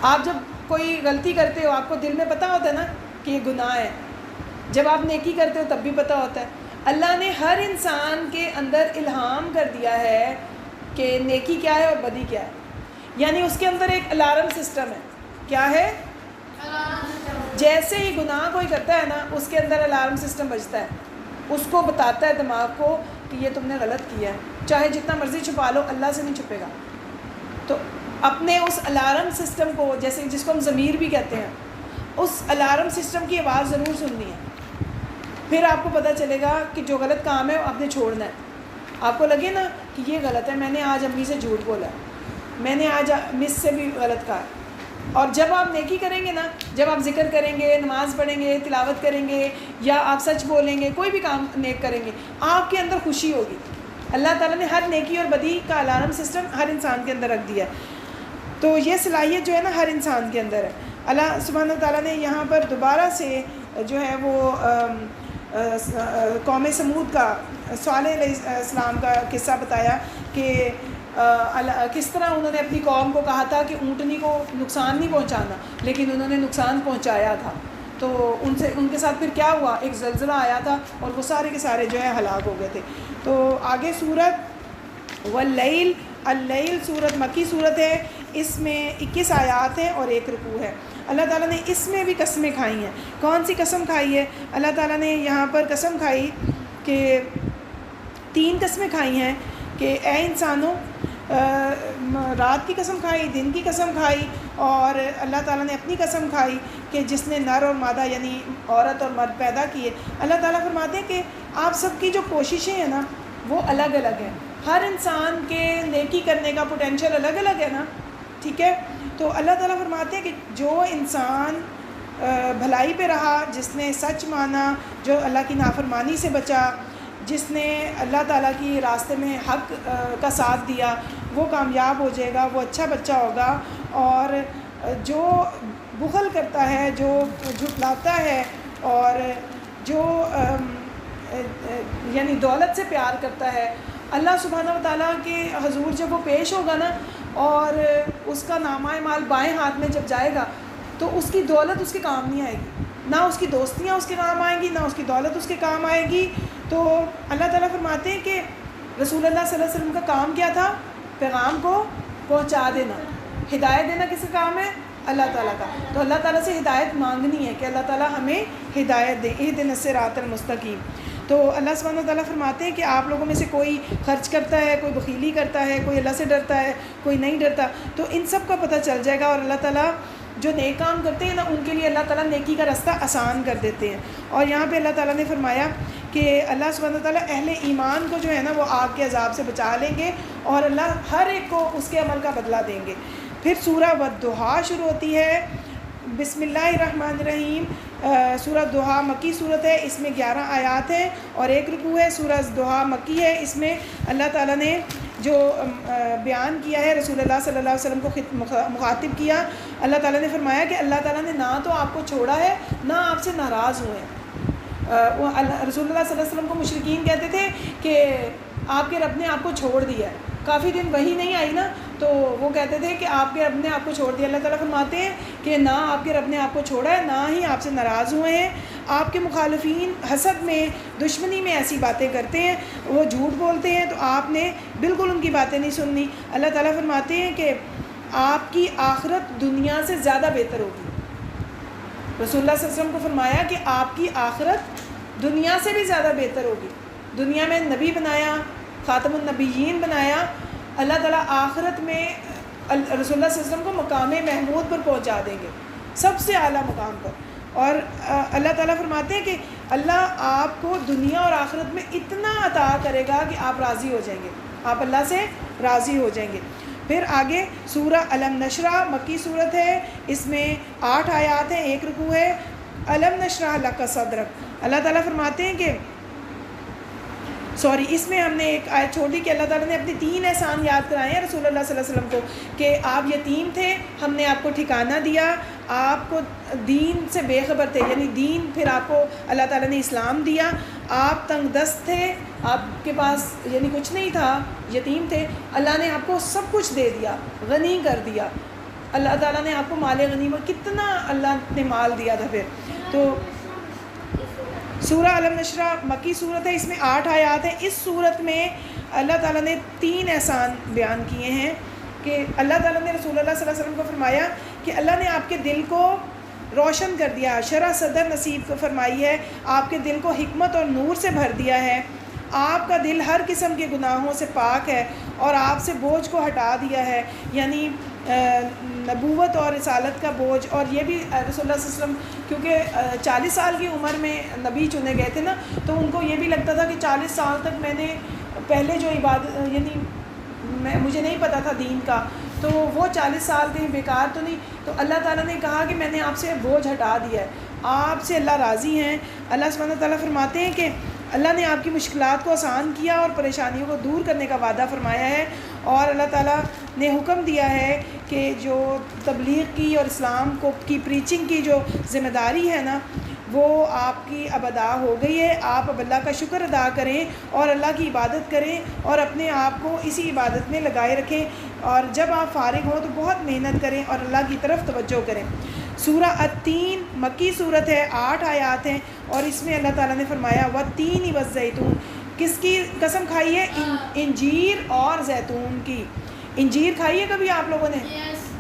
آپ جب کوئی غلطی کرتے ہو آپ کو دل میں پتہ ہوتا ہے نا کہ یہ گناہ ہے، جب آپ نیکی کرتے ہو تب بھی پتہ ہوتا ہے۔ اللہ نے ہر انسان کے اندر الہام کر دیا ہے کہ نیکی کیا ہے اور بدی کیا ہے، یعنی اس کے اندر ایک الارم سسٹم ہے۔ کیا ہے؟ جیسے ہی گناہ کوئی کرتا ہے نا اس کے اندر الارم سسٹم بجتا ہے، اس کو بتاتا ہے دماغ کو کہ یہ تم نے غلط کیا ہے، چاہے جتنا مرضی چھپا لو اللہ سے نہیں چھپے گا۔ تو اپنے اس الارم سسٹم کو، جیسے جس کو ہم ضمیر بھی کہتے ہیں، اس الارم سسٹم کی آواز ضرور سننی ہے، پھر آپ کو پتہ چلے گا کہ جو غلط کام ہے وہ آپ نے چھوڑنا ہے۔ آپ کو لگے نا کہ یہ غلط ہے، میں نے آج امی سے جھوٹ بولا ہے، میں نے آج مس سے بھی غلط کہا ہے۔ اور جب آپ نیکی کریں گے نا، جب آپ ذکر کریں گے، نماز پڑھیں گے، تلاوت کریں گے، یا آپ سچ بولیں گے، کوئی بھی کام نیک کریں گے، آپ کے اندر خوشی ہوگی۔ اللہ تعالیٰ نے ہر نیکی اور بدی کا الارم سسٹم ہر انسان کے اندر رکھ دیا ہے۔ تو یہ صلاحیت جو ہے نا ہر انسان کے اندر ہے۔ اللہ سبحانہ تعالیٰ نے یہاں پر دوبارہ سے جو ہے وہ قوم سمود کا، صالح علیہ السلام کا قصہ بتایا کہ کس طرح انہوں نے اپنی قوم کو کہا تھا کہ اونٹنی کو نقصان نہیں پہنچانا، لیکن انہوں نے نقصان پہنچایا تھا۔ تو ان کے ساتھ پھر کیا ہوا، ایک زلزلہ آیا تھا اور وہ سارے کے سارے جو ہے ہلاک ہو گئے تھے۔ تو آگے سورت واللیل، اللیل سورت مکی سورت ہے، اس میں 21 آیات ہیں اور 1 رکوع ہے۔ اللہ تعالیٰ نے اس میں بھی قسمیں کھائی ہیں۔ کون سی قسم کھائی ہے؟ اللہ تعالیٰ نے یہاں پر قسم کھائی کہ 3 قسمیں کھائی ہیں کہ اے انسانوں، رات کی قسم کھائی، دن کی قسم کھائی، اور اللہ تعالیٰ نے اپنی قسم کھائی کہ جس نے نر اور مادہ یعنی عورت اور مرد پیدا کیے۔ اللہ تعالیٰ فرماتے ہیں کہ آپ سب کی جو کوششیں ہیں نا وہ الگ الگ ہیں، ہر انسان کے نیکی کرنے کا پوٹینشیل الگ الگ ہے نا، ٹھیک ہے؟ تو اللہ تعالیٰ فرماتے ہیں کہ جو انسان بھلائی پہ رہا، جس نے سچ مانا، جو اللہ کی نافرمانی سے بچا، جس نے اللہ تعالیٰ کی راستے میں حق کا ساتھ دیا، وہ کامیاب ہو جائے گا، وہ اچھا بچہ ہوگا۔ اور جو بخل کرتا ہے، جو جھٹلاتا ہے، اور جو یعنی دولت سے پیار کرتا ہے، اللہ سبحانہ و تعالیٰ کے حضور جب وہ پیش ہوگا نا اور اس کا نامہ اعمال بائیں ہاتھ میں جب جائے گا تو اس کی دولت اس کے کام نہیں آئے گی، نہ اس کی دوستیاں اس کے کام آئیں گی، نہ اس کی دولت اس کے کام آئے گی۔ تو اللہ تعالیٰ فرماتے ہیں کہ رسول اللہ صلی اللہ علیہ وسلم کا کام کیا تھا؟ پیغام کو پہنچا دینا۔ ہدایت دینا کس کا کام ہے؟ اللہ تعالیٰ کا۔ تو اللہ تعالیٰ سے ہدایت مانگنی ہے کہ اللہ تعالیٰ ہمیں ہدایت دے، اہدنا الصراط المستقیم۔ تو اللہ سبحانہ و تعالیٰ فرماتے ہیں کہ آپ لوگوں میں سے کوئی خرچ کرتا ہے، کوئی بخیلی کرتا ہے، کوئی اللہ سے ڈرتا ہے، کوئی نہیں ڈرتا، تو ان سب کا پتہ چل جائے گا۔ اور اللہ تعالیٰ جو نیک کام کرتے ہیں نا ان کے لیے اللہ تعالیٰ نیکی کا راستہ آسان کر دیتے ہیں۔ اور یہاں پہ اللہ تعالیٰ نے فرمایا کہ اللہ سبحانہ وتعالیٰ اہل ایمان کو جو ہے نا وہ آگ کے عذاب سے بچا لیں گے، اور اللہ ہر ایک کو اس کے عمل کا بدلہ دیں گے۔ پھر سورہ والضحیٰ شروع ہوتی ہے، بسم اللہ الرحمن الرحیم۔ سورہ ضحیٰ مکی صورت ہے، اس میں 11 آیات ہیں اور 1 رکوع ہے۔ سورہ ضحیٰ مکی ہے، اس میں اللہ تعالیٰ نے جو بیان کیا ہے رسول اللہ صلی اللہ علیہ وسلم کو مخاطب کیا۔ اللہ تعالیٰ نے فرمایا کہ اللہ تعالیٰ نے نہ تو آپ کو چھوڑا ہے نہ آپ سے ناراض ہوئے ہیں۔ رسول اللہ صلی اللہ علیہ وسلم کو مشرکین کہتے تھے کہ آپ کے رب نے آپ کو چھوڑ دیا ہے، کافی دن وہی نہیں آئی نا، تو وہ کہتے تھے کہ آپ کے رب نے آپ کو چھوڑ دیا۔ اللہ تعالیٰ فرماتے ہیں کہ نہ آپ کے رب نے آپ کو چھوڑا ہے، نہ ہی آپ سے ناراض ہوئے ہیں۔ آپ کے مخالفین حسد میں، دشمنی میں ایسی باتیں کرتے ہیں، وہ جھوٹ بولتے ہیں، تو آپ نے بالکل ان کی باتیں نہیں سننی۔ اللہ تعالیٰ فرماتے ہیں کہ آپ کی آخرت دنیا سے زیادہ بہتر ہوگی۔ رسول اللہ صلی اللہ علیہ وسلم کو فرمایا کہ آپ کی آخرت دنیا سے بھی زیادہ بہتر ہوگی۔ دنیا میں نبی بنایا، خاتم النبیین بنایا، اللہ تعالیٰ آخرت میں رسول اللہ صلی اللہ علیہ وسلم کو مقام محمود پر پہنچا دیں گے، سب سے اعلیٰ مقام پر۔ اور اللہ تعالیٰ فرماتے ہیں کہ اللہ آپ کو دنیا اور آخرت میں اتنا عطا کرے گا کہ آپ راضی ہو جائیں گے، آپ اللہ سے راضی ہو جائیں گے۔ پھر آگے سورہ علم نشرح مکی صورت ہے، اس میں 8 آیات ہیں، 1 رکوع ہے۔ علم نشرح لک صدرک، اللہ تعالیٰ فرماتے ہیں کہ اس میں ہم نے ایک آیت چھوڑ دی کہ اللہ تعالیٰ نے اپنے 3 احسان یاد کرائے ہیں رسول اللہ صلی اللہ علیہ وسلم کو، کہ آپ یتیم تھے، ہم نے آپ کو ٹھکانہ دیا، آپ کو دین سے بے خبر تھے، یعنی دین، پھر آپ کو اللہ تعالیٰ نے اسلام دیا، آپ تنگ دست تھے، آپ کے پاس یعنی کچھ نہیں تھا، یتیم تھے، اللہ نے آپ کو سب کچھ دے دیا، غنی کر دیا، اللہ تعالیٰ نے آپ کو مال غنیمت، کتنا اللہ نے مال دیا تھا۔ پھر تو سورہ علم نشرح مکی صورت ہے، اس میں 8 آیات ہیں۔ اس صورت میں اللہ تعالیٰ نے 3 احسان بیان کیے ہیں کہ اللہ تعالیٰ نے رسول اللہ صلی اللہ علیہ وسلم کو فرمایا کہ اللہ نے آپ کے دل کو روشن کر دیا، شرح صدر نصیب فرمائی ہے، آپ کے دل کو حکمت اور نور سے بھر دیا ہے، آپ کا دل ہر قسم کے گناہوں سے پاک ہے اور آپ سے بوجھ کو ہٹا دیا ہے، یعنی نبوت اور رسالت کا بوجھ۔ اور یہ بھی رسول اللہ صلی اللہ علیہ وسلم کیونکہ 40 سال کی عمر میں نبی چنے گئے تھے نا، تو ان کو یہ بھی لگتا تھا کہ 40 سال تک میں نے پہلے جو عبادت، یعنی مجھے نہیں پتہ تھا دین کا، تو وہ 40 سال کہیں بیکار تو نہیں۔ تو اللہ تعالیٰ نے کہا کہ میں نے آپ سے بوجھ ہٹا دیا ہے، آپ سے اللہ راضی ہیں۔ اللہ سبحانہ تعالیٰ فرماتے ہیں کہ اللہ نے آپ کی مشکلات کو آسان کیا اور پریشانیوں کو دور کرنے کا وعدہ فرمایا ہے، اور اللہ تعالیٰ نے حکم دیا ہے کہ جو تبلیغ کی اور اسلام کی پریچنگ کی جو ذمہ داری ہے نا، وہ آپ کی اب ادا ہو گئی ہے۔ آپ اب اللہ کا شکر ادا کریں اور اللہ کی عبادت کریں اور اپنے آپ کو اسی عبادت میں لگائے رکھیں، اور جب آپ فارغ ہوں تو بہت محنت کریں اور اللہ کی طرف توجہ کریں۔ سورہ التین مکی صورت ہے، 8 آیات ہیں، اور اس میں اللہ تعالیٰ نے فرمایا والتین والزیتون، کس کی قسم کھائی ہے؟ انجیر اور زیتون کی۔ انجیر کھائی ہے کبھی آپ لوگوں نے؟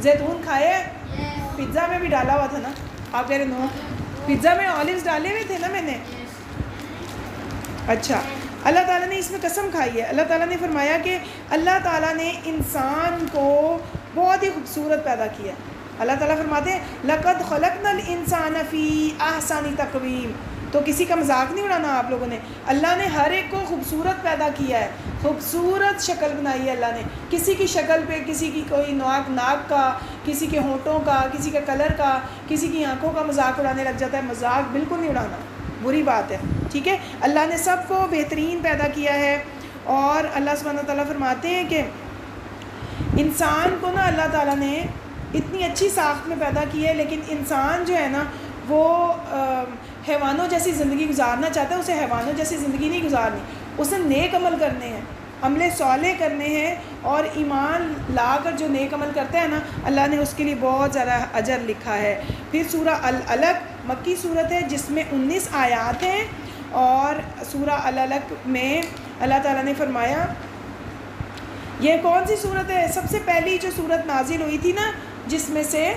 زیتون کھایا ہے؟ پیزا میں بھی ڈالا ہوا تھا نا، آپ کہہ رہے نو، پیزا میں آلیوز ڈالے ہوئے تھے نا میں نے۔ اچھا، اللہ تعالیٰ نے اس میں قسم کھائی ہے۔ اللہ تعالیٰ نے فرمایا کہ اللہ تعالیٰ نے انسان کو بہت ہی خوبصورت پیدا کیا۔ اللہ تعالیٰ فرماتے ہیں لَقَدْ خَلَقْنَا الْإِنسَانَ فِي أَحْسَنِ تَقْوِيمٍ، تو کسی کا مذاق نہیں اڑانا آپ لوگوں نے۔ اللہ نے ہر ایک کو خوبصورت پیدا کیا ہے، خوبصورت شکل بنائی ہے اللہ نے۔ کسی کی شکل پہ، کسی کی کوئی ناک کا، کسی کے ہونٹوں کا، کسی کے کلر کا، کسی کی آنکھوں کا مذاق اڑانے لگ جاتا ہے۔ مذاق بالکل نہیں اڑانا، بری بات ہے، ٹھیک ہے۔ اللہ نے سب کو بہترین پیدا کیا ہے، اور اللہ سبحانہ تعالیٰ فرماتے ہیں کہ انسان کو نا اللہ تعالیٰ نے اتنی اچھی ساخت میں پیدا کی ہے، لیکن انسان جو ہے نا وہ حیوانوں جیسی زندگی گزارنا چاہتا ہے، اسے حیوانوں جیسی زندگی نہیں گزارنی، اسے نیک عمل کرنے ہیں، عمل صالح کرنے ہیں، اور ایمان لا کر جو نیک عمل کرتا ہے نا، اللہ نے اس کے لیے بہت زیادہ اجر لکھا ہے۔ پھر سورہ العلق مکی صورت ہے، جس میں 19 آیات ہیں، اور سورہ العلق میں اللہ تعالیٰ نے فرمایا، یہ کون سی صورت ہے؟ سب سے پہلی جو صورت نازل ہوئی تھی نا، جس میں سے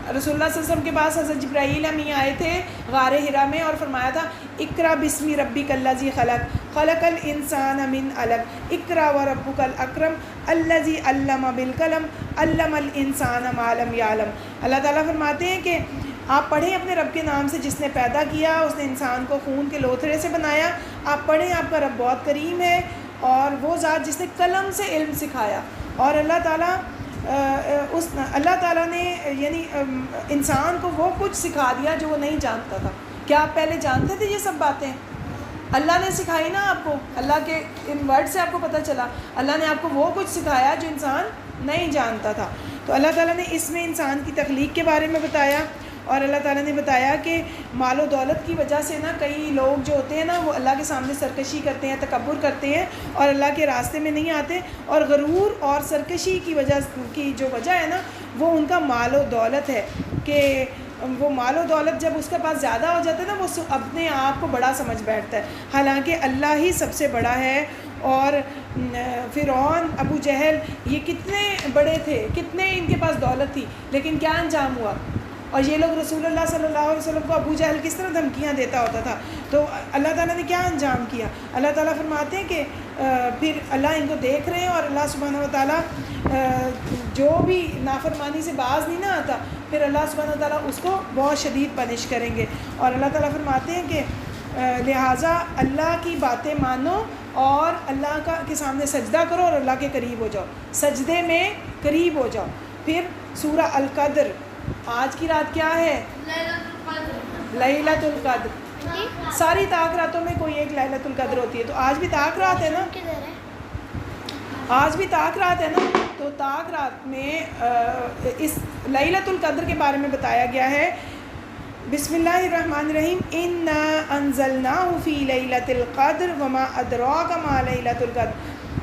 رسول اللہ صلی اللہ علیہ وسلم کے پاس حضرت جبرائیل امین آئے تھے غار حرا میں، اور فرمایا تھا اقرا بسم ربک الذی خلق خلق الانسان من علق اقرا وربک الاکرم الذی علم بالقلم علم الانسان ما لم یعلم۔ اللہ تعالیٰ فرماتے ہیں کہ آپ پڑھیں اپنے رب کے نام سے جس نے پیدا کیا، اس نے انسان کو خون کے لوتھڑے سے بنایا۔ آپ پڑھیں، آپ کا رب بہت کریم ہے، اور وہ ذات جس نے قلم سے علم سکھایا۔ اور اللہ تعالیٰ نے یعنی انسان کو وہ کچھ سکھا دیا جو وہ نہیں جانتا تھا۔ کیا آپ پہلے جانتے تھے یہ سب باتیں؟ اللہ نے سکھائی نا آپ کو، اللہ کے ان ورڈ سے آپ کو پتہ چلا، اللہ نے آپ کو وہ کچھ سکھایا جو انسان نہیں جانتا تھا۔ تو اللہ تعالیٰ نے اس میں انسان کی تخلیق کے بارے میں بتایا، اور اللہ تعالیٰ نے بتایا کہ مال و دولت کی وجہ سے نا کئی لوگ جو ہوتے ہیں نا وہ اللہ کے سامنے سرکشی کرتے ہیں، تکبر کرتے ہیں اور اللہ کے راستے میں نہیں آتے، اور غرور اور سرکشی کی جو وجہ ہے نا وہ ان کا مال و دولت ہے، کہ وہ مال و دولت جب اس کے پاس زیادہ ہو جاتا ہے نا وہ اپنے آپ کو بڑا سمجھ بیٹھتا ہے، حالانکہ اللہ ہی سب سے بڑا ہے۔ اور فرعون، ابو جہل، یہ کتنے بڑے تھے، کتنے ان کے پاس دولت تھی، لیکن کیا انجام ہوا؟ اور یہ لوگ رسول اللہ صلی اللہ علیہ وسلم کو ابو جہل کس طرح دھمکیاں دیتا ہوتا تھا، تو اللہ تعالیٰ نے کیا انجام کیا؟ اللہ تعالیٰ فرماتے ہیں کہ پھر اللہ ان کو دیکھ رہے ہیں، اور اللہ سبحانہ و تعالیٰ جو بھی نافرمانی سے باز نہیں نہ آتا، پھر اللہ سبحانہ و تعالیٰ اس کو بہت شدید پنش کریں گے۔ اور اللہ تعالیٰ فرماتے ہیں کہ لہٰذا اللہ کی باتیں مانو اور اللہ کے سامنے سجدہ کرو اور اللہ کے قریب ہو جاؤ، سجدے میں قریب ہو جاؤ۔ پھر سورہ القدر، آج کی رات کیا ہے؟ لیلۃ القدر۔ ساری طاق راتوں میں کوئی ایک لیلۃ القدر ہوتی ہے، تو آج بھی طاق رات ہے نا، آج بھی طاق رات ہے نا، تو طاق رات میں اس لیلۃ القدر کے بارے میں بتایا گیا ہے۔ بسم اللہ الرحمن الرحیم، انا انزلناہ فی لیلۃ القدر وما ادراک ما لیلۃ القدر۔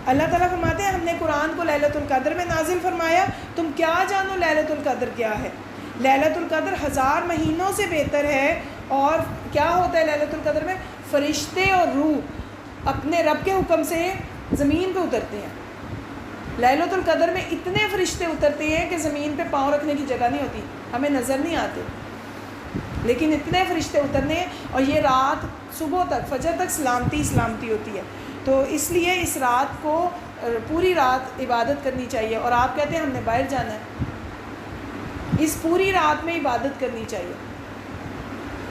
اللہ تعالیٰ فرماتے ہیں ہم نے قرآن کو لیلۃ القدر میں نازل فرمایا، تم کیا جانو لیلۃ القدر کیا ہے؟ لیلۃ القدر 1000 مہینوں سے بہتر ہے۔ اور کیا ہوتا ہے لیلۃ القدر میں؟ فرشتے اور روح اپنے رب کے حکم سے زمین پہ اترتے ہیں۔ لیلۃ القدر میں اتنے فرشتے اترتے ہیں کہ زمین پہ پاؤں رکھنے کی جگہ نہیں ہوتی، ہمیں نظر نہیں آتے، لیکن اتنے فرشتے اترنے ہیں، اور یہ رات صبح تک، فجر تک سلامتی سلامتی ہوتی ہے۔ تو اس لیے اس رات کو پوری رات عبادت کرنی چاہیے، اور آپ کہتے ہیں ہم نے باہر جانا ہے، اس پوری رات میں عبادت کرنی چاہیے۔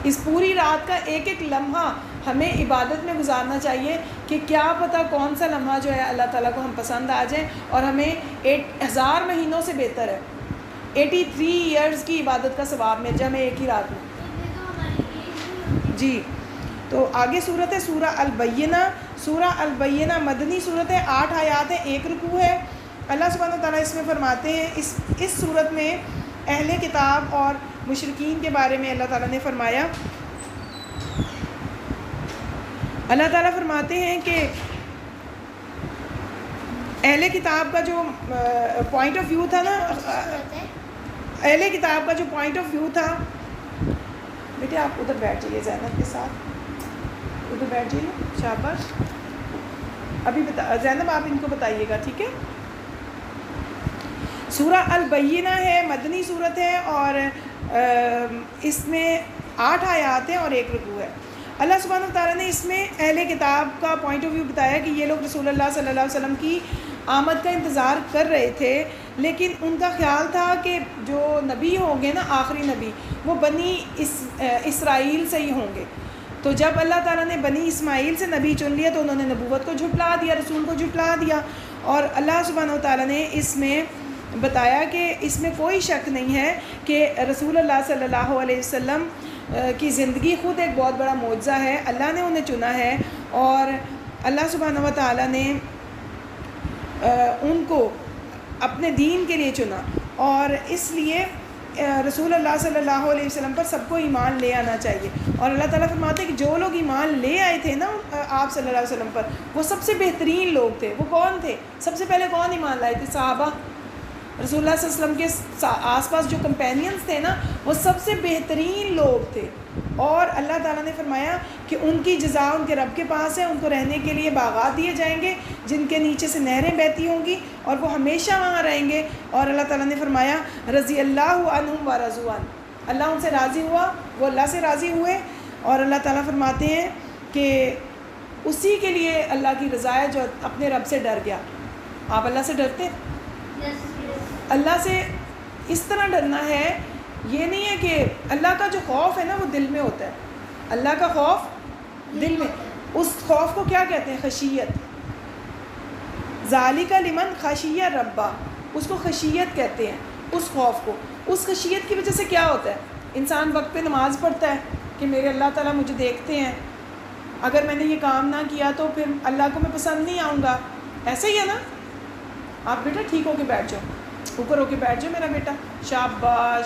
اس پوری رات کا ایک ایک لمحہ ہمیں عبادت میں گزارنا چاہیے، کہ کیا پتہ کون سا لمحہ جو ہے اللہ تعالیٰ کو ہم پسند آ جائیں اور ہمیں 1000 مہینوں سے بہتر ہے، 83 ایئرز کی عبادت کا ثواب مل جائے ہمیں ایک ہی رات میں۔ جی، تو آگے صورت ہے سورہ البینہ۔ سورہ البینہ مدنی صورت ہے، 8 آیات ہیں، 1 رکوع ہے۔ اللہ سبحانہ و تعالیٰ اس میں فرماتے ہیں، اس صورت میں اہل کتاب اور مشرکین کے بارے میں اللہ تعالیٰ نے فرمایا۔ اللہ تعالیٰ فرماتے ہیں کہ اہل کتاب کا جو پوائنٹ آف ویو تھا نا، اہل کتاب کا جو پوائنٹ آف ویو تھا، بیٹے آپ ادھر بیٹھ جائیے زینب کے ساتھ، ادھر بیٹھ جائیے، شاباش۔ ابھی زینب آپ ان کو بتائیے گا، ٹھیک ہے؟ سورہ البینہ ہے، مدنی صورت ہے، اور اس میں 8 آیات ہیں اور 1 رکوع ہے۔ اللہ سبحانہ و تعالیٰ نے اس میں اہل کتاب کا پوائنٹ آف ویو بتایا کہ یہ لوگ رسول اللہ صلی اللہ علیہ وسلم کی آمد کا انتظار کر رہے تھے، لیکن ان کا خیال تھا کہ جو نبی ہوں گے نا، آخری نبی، وہ بنی اسرائیل سے ہی ہوں گے۔ تو جب اللہ تعالیٰ نے بنی اسماعیل سے نبی چن لیا تو انہوں نے نبوت کو جھٹلا دیا، رسول کو جھٹلا دیا۔ اور اللہ سبحانہ و تعالیٰ نے اس میں بتایا کہ اس میں کوئی شک نہیں ہے کہ رسول اللہ صلی اللہ علیہ وسلم کی زندگی خود ایک بہت بڑا معجزہ ہے، اللہ نے انہیں چنا ہے، اور اللہ سبحانہ و تعالیٰ نے ان کو اپنے دین کے لیے چنا، اور اس لیے رسول اللہ صلی اللہ علیہ وسلم پر سب کو ایمان لے آنا چاہیے۔ اور اللہ تعالیٰ فرماتے ہیں کہ جو لوگ ایمان لے آئے تھے نا آپ صلی اللہ علیہ وسلم پر، وہ سب سے بہترین لوگ تھے۔ وہ کون تھے؟ سب سے پہلے کون ایمان لائے تھے؟ صحابہ۔ رسول اللہ صلی اللہ علیہ وسلم کے آس پاس جو کمپینینز تھے نا، وہ سب سے بہترین لوگ تھے، اور اللہ تعالیٰ نے فرمایا کہ ان کی جزا ان کے رب کے پاس ہے، ان کو رہنے کے لیے باغات دیے جائیں گے جن کے نیچے سے نہریں بہتی ہوں گی، اور وہ ہمیشہ وہاں رہیں گے۔ اور اللہ تعالیٰ نے فرمایا رضی اللہ عنہم ورضوا عنہ، اللہ ان سے راضی ہوا، وہ اللہ سے راضی ہوئے۔ اور اللہ تعالیٰ فرماتے ہیں کہ اسی کے لیے اللہ کی رضا ہے جو اپنے رب سے ڈر گیا۔ آپ اللہ سے ڈرتے ہیں؟ اللہ سے اس طرح ڈرنا ہے، یہ نہیں ہے کہ اللہ کا جو خوف ہے نا وہ دل میں ہوتا ہے، اللہ کا خوف دل میں، اس خوف کو کیا کہتے ہیں؟ خشیت۔ ذالک لمن خشی ربہ، اس کو خشیت کہتے ہیں، اس خوف کو۔ اس خشیت کی وجہ سے کیا ہوتا ہے؟ انسان وقت پہ نماز پڑھتا ہے کہ میرے اللہ تعالیٰ مجھے دیکھتے ہیں، اگر میں نے یہ کام نہ کیا تو پھر اللہ کو میں پسند نہیں آؤں گا، ایسے ہی ہے نا؟ آپ بیٹا ٹھیک ہو کے بیٹھ جاؤ، اوپر ہو کے بیٹھ جاؤ میرا بیٹا، شاباش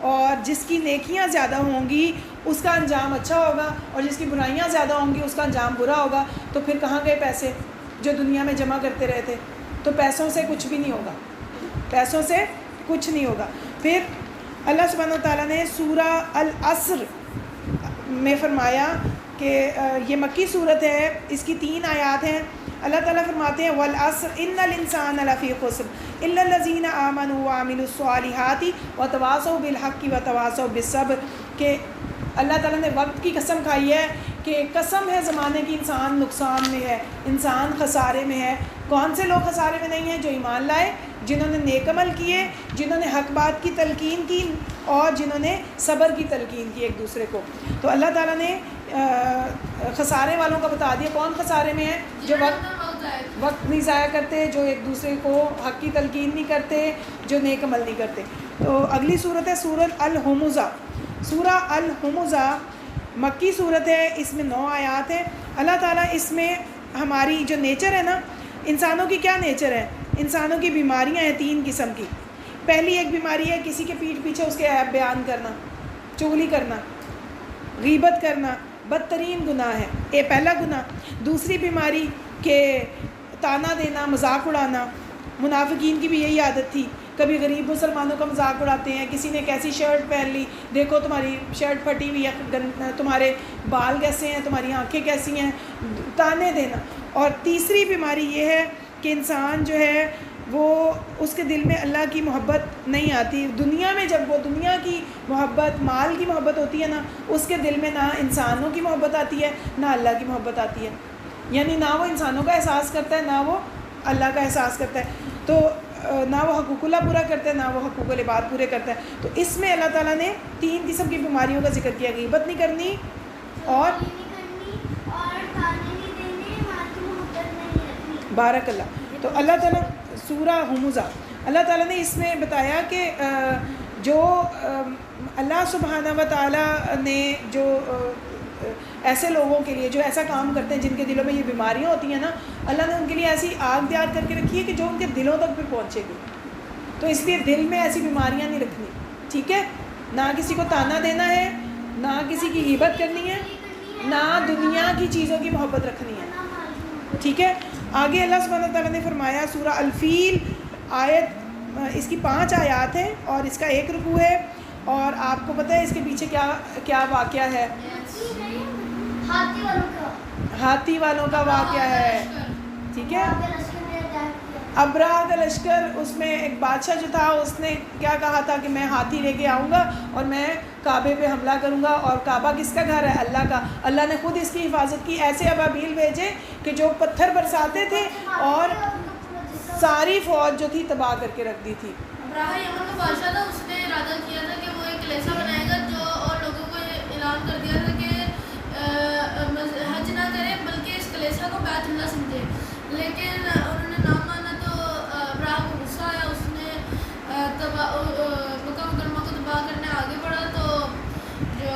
اور جس کی نیکیاں زیادہ ہوں گی اس کا انجام اچھا ہوگا، اور جس کی برائیاں زیادہ ہوں گی اس کا انجام برا ہوگا. تو پھر کہاں گئے پیسے جو دنیا میں جمع کرتے رہے تھے؟ تو پیسوں سے کچھ بھی نہیں ہوگا، پیسوں سے کچھ نہیں ہوگا. پھر اللہ سبحانہ و تعالیٰ نے سورہ العصر میں فرمایا کہ یہ مکی صورت ہے، اس کی 3 آیات ہیں. اللہ تعالیٰ فرماتے ہیں والعصر ان الانسان لفی خسر الا الذین آمنوا وعملوا الصالحات وتواصوا بالحق وتواصوا بالصبر. کہ اللہ تعالیٰ نے وقت کی قسم کھائی ہے کہ قسم ہے زمانے کی انسان نقصان میں ہے، انسان خسارے میں ہے. کون سے لوگ خسارے میں نہیں ہیں؟ جو ایمان لائے، جنہوں نے نیک عمل کیے، جنہوں نے حق بات کی تلقین کی، اور جنہوں نے صبر کی تلقین کی ایک دوسرے کو. تو اللہ تعالیٰ نے خسارے والوں کا بتا دیا. کون خسارے میں ہے؟ جو وقت نہیں ضائع کرتے، جو ایک دوسرے کو حق کی تلقین نہیں کرتے، جو نیک عمل نہیں کرتے. تو اگلی صورت ہے سورۃ الہمزہ. سورہ الہمزہ مکی صورت ہے، اس میں 9 آیات ہیں. اللہ تعالیٰ اس میں ہماری جو نیچر ہے نا، انسانوں کی کیا نیچر ہے؟ انسانوں کی بیماریاں ہیں 3 قسم کی. پہلی ایک بیماری ہے کسی کے پیٹھ پیچھے اس کے عیب بیان کرنا، چغلی کرنا، غیبت کرنا، بدترین گناہ ہے، یہ پہلا گناہ. دوسری بیماری کہ تانا دینا، مذاق اڑانا. منافقین کی بھی یہی عادت تھی، کبھی غریب مسلمانوں کا مذاق اڑاتے ہیں. کسی نے کیسی شرٹ پہن لی، دیکھو تمہاری شرٹ پھٹی ہوئی ہے، تمہارے بال کیسے ہیں، تمہاری آنکھیں کیسی ہیں، تانے دینا. اور تیسری بیماری یہ ہے کہ انسان جو ہے وہ اس کے دل میں اللہ کی محبت نہیں آتی. دنیا میں جب وہ دنیا کی محبت، مال کی محبت ہوتی ہے نا، اس کے دل میں نہ انسانوں کی محبت آتی ہے نہ اللہ کی محبت آتی ہے. یعنی نہ وہ انسانوں کا احساس کرتا ہے نہ وہ اللہ کا احساس کرتا ہے. تو نہ وہ حقوق اللہ پورا کرتا ہے نہ وہ حقوق العباد پورے کرتا ہے. تو اس میں اللہ تعالیٰ نے 3 قسم کی بیماریوں کا ذکر کیا. غیبت نہیں کرنی اور بارک اللہ. تو اللہ تعالیٰ سورہ ہمزہ اللہ تعالیٰ نے اس میں بتایا کہ جو اللہ سبحانہ و تعالیٰ نے جو ایسے لوگوں کے لیے جو ایسا کام کرتے ہیں، جن کے دلوں میں یہ بیماریاں ہوتی ہیں نا، اللہ نے ان کے لیے ایسی آگ تیار کر کے رکھی ہے کہ جو ان کے دلوں تک بھی پہنچے گی. تو اس لیے دل میں ایسی بیماریاں نہیں رکھنی، ٹھیک ہے؟ نہ کسی کو تانا دینا ہے، نہ کسی کی غیبت کرنی ہے، نہ دنیا کی چیزوں کی محبت رکھنی ہے، ٹھیک ہے؟ آگے اللہ سبحانہ و تعالیٰ نے فرمایا سورہ الفیل آیت، اس کی 5 آیات ہیں اور اس کا 1 رکوع ہے. اور آپ کو پتہ ہے اس کے پیچھے کیا واقعہ ہے؟ ہاتھی والوں کا واقعہ ہے، ٹھیک ہے؟ ابراہ کا لشکر، اس میں ایک بادشاہ جو تھا اس نے کیا کہا تھا کہ میں ہاتھی لے کے آؤں گا اور میں کعبے پہ حملہ کروں گا. اور کعبہ کس کا گھر ہے؟ اللہ کا. اللہ نے خود اس کی حفاظت کی. ایسے ابابیل بھیجے کہ جو پتھر برساتے تھے اور ساری فوج جو تھی تباہ کر کے رکھ دی تھی. ابراہ یمن کا بادشاہ تھا، اس نے ارادہ کیا تھا کہ وہ ایک کلیسا بنائے گا جو، اور لوگوں کو اعلان کر دیا تھا کہ حج نہ کرے بلکہ اس کلیسا کو بیت اللہ سمجھے. لیکن انہوں نے نہ مانا تو ابراہ کو غصہ آیا، اس نے مکہ مکرمہ کو تباہ کرنے آگے بڑھا. تو جو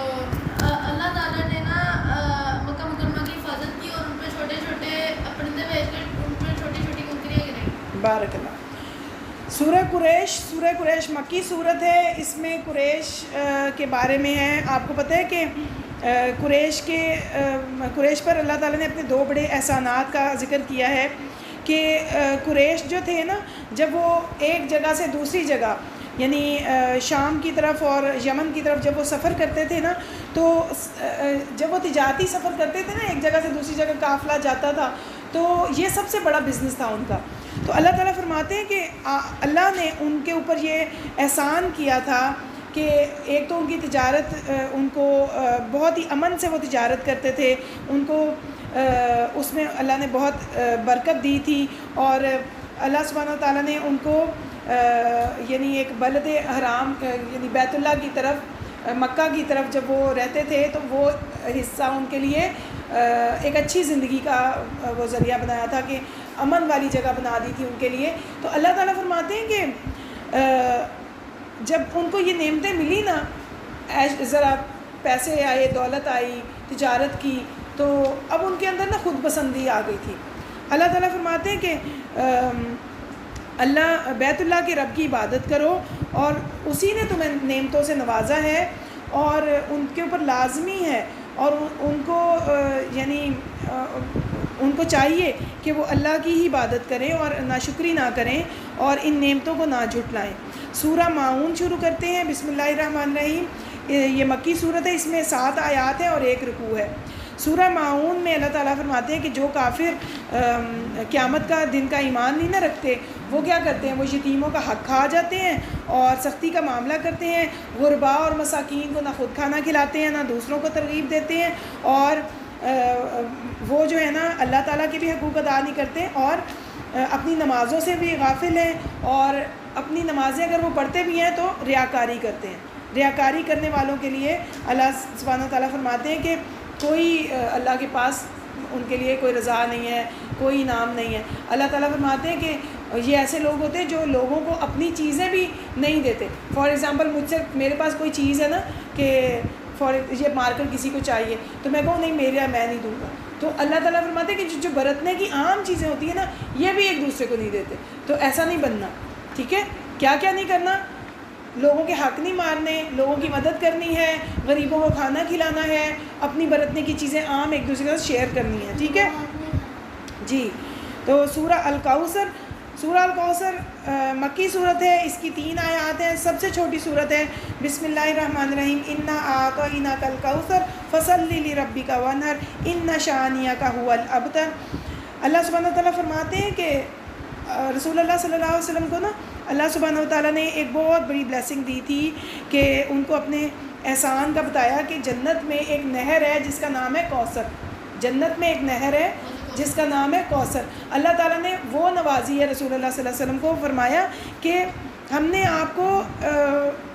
اللہ تعالیٰ نے نا مکہ مکرمہ کی حفاظت کی اور ان پہ چھوٹے چھوٹے پرندے بھیج کے ان پہ چھوٹی چھوٹی کنکریاں گرائی. بارک اللہ. سورہ قریش مکی صورت ہے. اس میں قریش کے بارے میں ہے. آپ کو پتہ ہے کہ قریش پر اللہ تعالیٰ نے اپنے 2 بڑے احسانات کا ذکر کیا ہے. کہ قریش جو تھے نا، جب وہ ایک جگہ سے دوسری جگہ یعنی شام کی طرف اور یمن کی طرف جب وہ سفر کرتے تھے نا، تو جب وہ تجارتی سفر کرتے تھے نا، ایک جگہ سے دوسری جگہ قافلہ جاتا تھا، تو یہ سب سے بڑا بزنس تھا ان کا. تو اللہ تعالیٰ فرماتے ہیں کہ اللہ نے ان کے اوپر یہ احسان کیا تھا کہ ایک تو ان کی تجارت، ان کو بہت ہی امن سے وہ تجارت کرتے تھے، ان کو اس میں اللہ نے بہت برکت دی تھی. اور اللہ سبحانہ و تعالیٰ نے ان کو یعنی ایک بلد حرام یعنی بیت اللہ کی طرف، مکہ کی طرف جب وہ رہتے تھے تو وہ حصہ ان کے لیے ایک اچھی زندگی کا وہ ذریعہ بنایا تھا کہ امن والی جگہ بنا دی تھی ان کے لیے. تو اللہ تعالیٰ فرماتے ہیں کہ جب ان کو یہ نعمتیں ملی نا، ذرا پیسے آئے، دولت آئی، تجارت کی، تو اب ان کے اندر نا خود پسندی آ گئی تھی. اللہ تعالیٰ فرماتے ہیں کہ اللہ بیت اللہ کے رب کی عبادت کرو، اور اسی نے تمہیں نعمتوں سے نوازا ہے اور ان کے اوپر لازمی ہے، اور ان کو یعنی ان کو چاہیے کہ وہ اللہ کی ہی عبادت کریں اور ناشکری نہ کریں اور ان نعمتوں کو نہ جھٹلائیں۔ سورہ ماعون شروع کرتے ہیں۔ بسم اللہ الرحمن الرحیم۔ یہ مکی صورت ہے، اس میں 7 آیات ہیں اور 1 رکوع ہے۔ سورہ ماعون میں اللہ تعالیٰ فرماتے ہیں کہ جو کافر قیامت کا دن کا ایمان نہیں نہ رکھتے، وہ کیا کرتے ہیں، وہ یتیموں کا حق کھا جاتے ہیں اور سختی کا معاملہ کرتے ہیں، غرباء اور مساکین کو نہ خود کھانا کھلاتے ہیں نہ دوسروں کو ترغیب دیتے ہیں، اور وہ جو ہے نا اللہ تعالیٰ کے بھی حقوق ادا نہیں کرتے، اور اپنی نمازوں سے بھی غافل ہیں، اور اپنی نمازیں اگر وہ پڑھتے بھی ہیں تو ریاکاری کرتے ہیں۔ ریاکاری کرنے والوں کے لیے اللہ سبحانہ تعالیٰ فرماتے ہیں کہ کوئی اللہ کے پاس ان کے لیے کوئی رضا نہیں ہے، کوئی انعام نہیں ہے۔ اللہ تعالیٰ فرماتے ہیں کہ یہ ایسے لوگ ہوتے ہیں جو لوگوں کو اپنی چیزیں بھی نہیں دیتے۔ فار ایگزامپل مجھ سے میرے پاس کوئی چیز ہے نا کہ یہ مارکر کسی کو چاہیے تو میں کہوں نہیں میرا میں نہیں دوں گا، تو اللہ تعالیٰ فرماتے ہیں کہ جو برتنے کی عام چیزیں ہوتی ہیں نا یہ بھی ایک دوسرے کو نہیں دیتے، تو ایسا نہیں بننا، ٹھیک ہے؟ کیا کیا نہیں کرنا؟ لوگوں کے حق نہیں مارنے، لوگوں کی مدد کرنی ہے، غریبوں کو کھانا کھلانا ہے، اپنی برتنے کی چیزیں عام ایک دوسرے کے ساتھ شیئر کرنی ہے، ٹھیک ہے جی۔ تو سورہ الکوثر، سورہ الکوثر مکی صورت ہے، اس کی 3 آیات ہیں، سب سے چھوٹی صورت ہے۔ بسم اللہ الرحمن الرحیم۔ انا اعطیناک الکوثر فصلی لربک وانحر ان شانئک ھو الابتر۔ اللہ سبحانہ وتعالیٰ فرماتے ہیں کہ رسول اللہ صلی اللہ علیہ وسلم کو نا اللہ سبحانہ وتعالیٰ نے ایک بہت بڑی بلیسنگ دی تھی کہ ان کو اپنے احسان کا بتایا کہ جنت میں ایک نہر ہے جس کا نام ہے کوثر، جنت میں ایک نہر ہے جس کا نام ہے کوثر۔ اللہ تعالیٰ نے وہ نوازی ہے رسول اللہ صلی اللہ علیہ وسلم کو، فرمایا کہ ہم نے آپ کو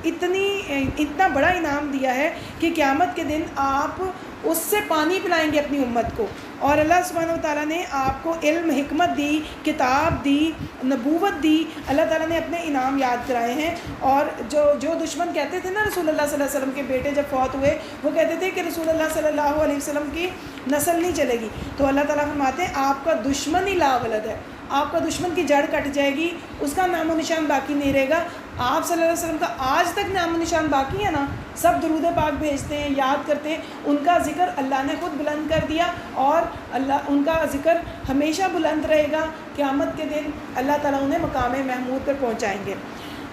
اتنا بڑا انعام دیا ہے کہ قیامت کے دن آپ اس سے پانی پلائیں گے اپنی امت کو، اور اللہ سبحانہ وتعالیٰ نے آپ کو علم، حکمت دی، کتاب دی، نبوت دی، اللہ تعالیٰ نے اپنے انعام یاد کرائے ہیں۔ اور جو دشمن کہتے تھے نا رسول اللہ صلی اللہ علیہ وسلم کے بیٹے جب فوت ہوئے، وہ کہتے تھے کہ رسول اللہ صلی اللہ علیہ وسلم کی نسل نہیں چلے گی، تو اللہ تعالیٰ فرماتے ہیں آپ کا دشمن ہی لا ولد ہے، آپ کا دشمن کی جڑ کٹ جائے گی، اس کا نام و نشان باقی نہیں رہے گا۔ آپ صلی اللہ علیہ وسلم کا آج تک نام و نشان باقی ہے نا، سب درود پاک بھیجتے ہیں، یاد کرتے ہیں، ان کا ذکر اللہ نے خود بلند کر دیا، اور اللہ ان کا ذکر ہمیشہ بلند رہے گا، قیامت کے دن اللہ تعالیٰ انہیں مقام محمود پر پہنچائیں گے۔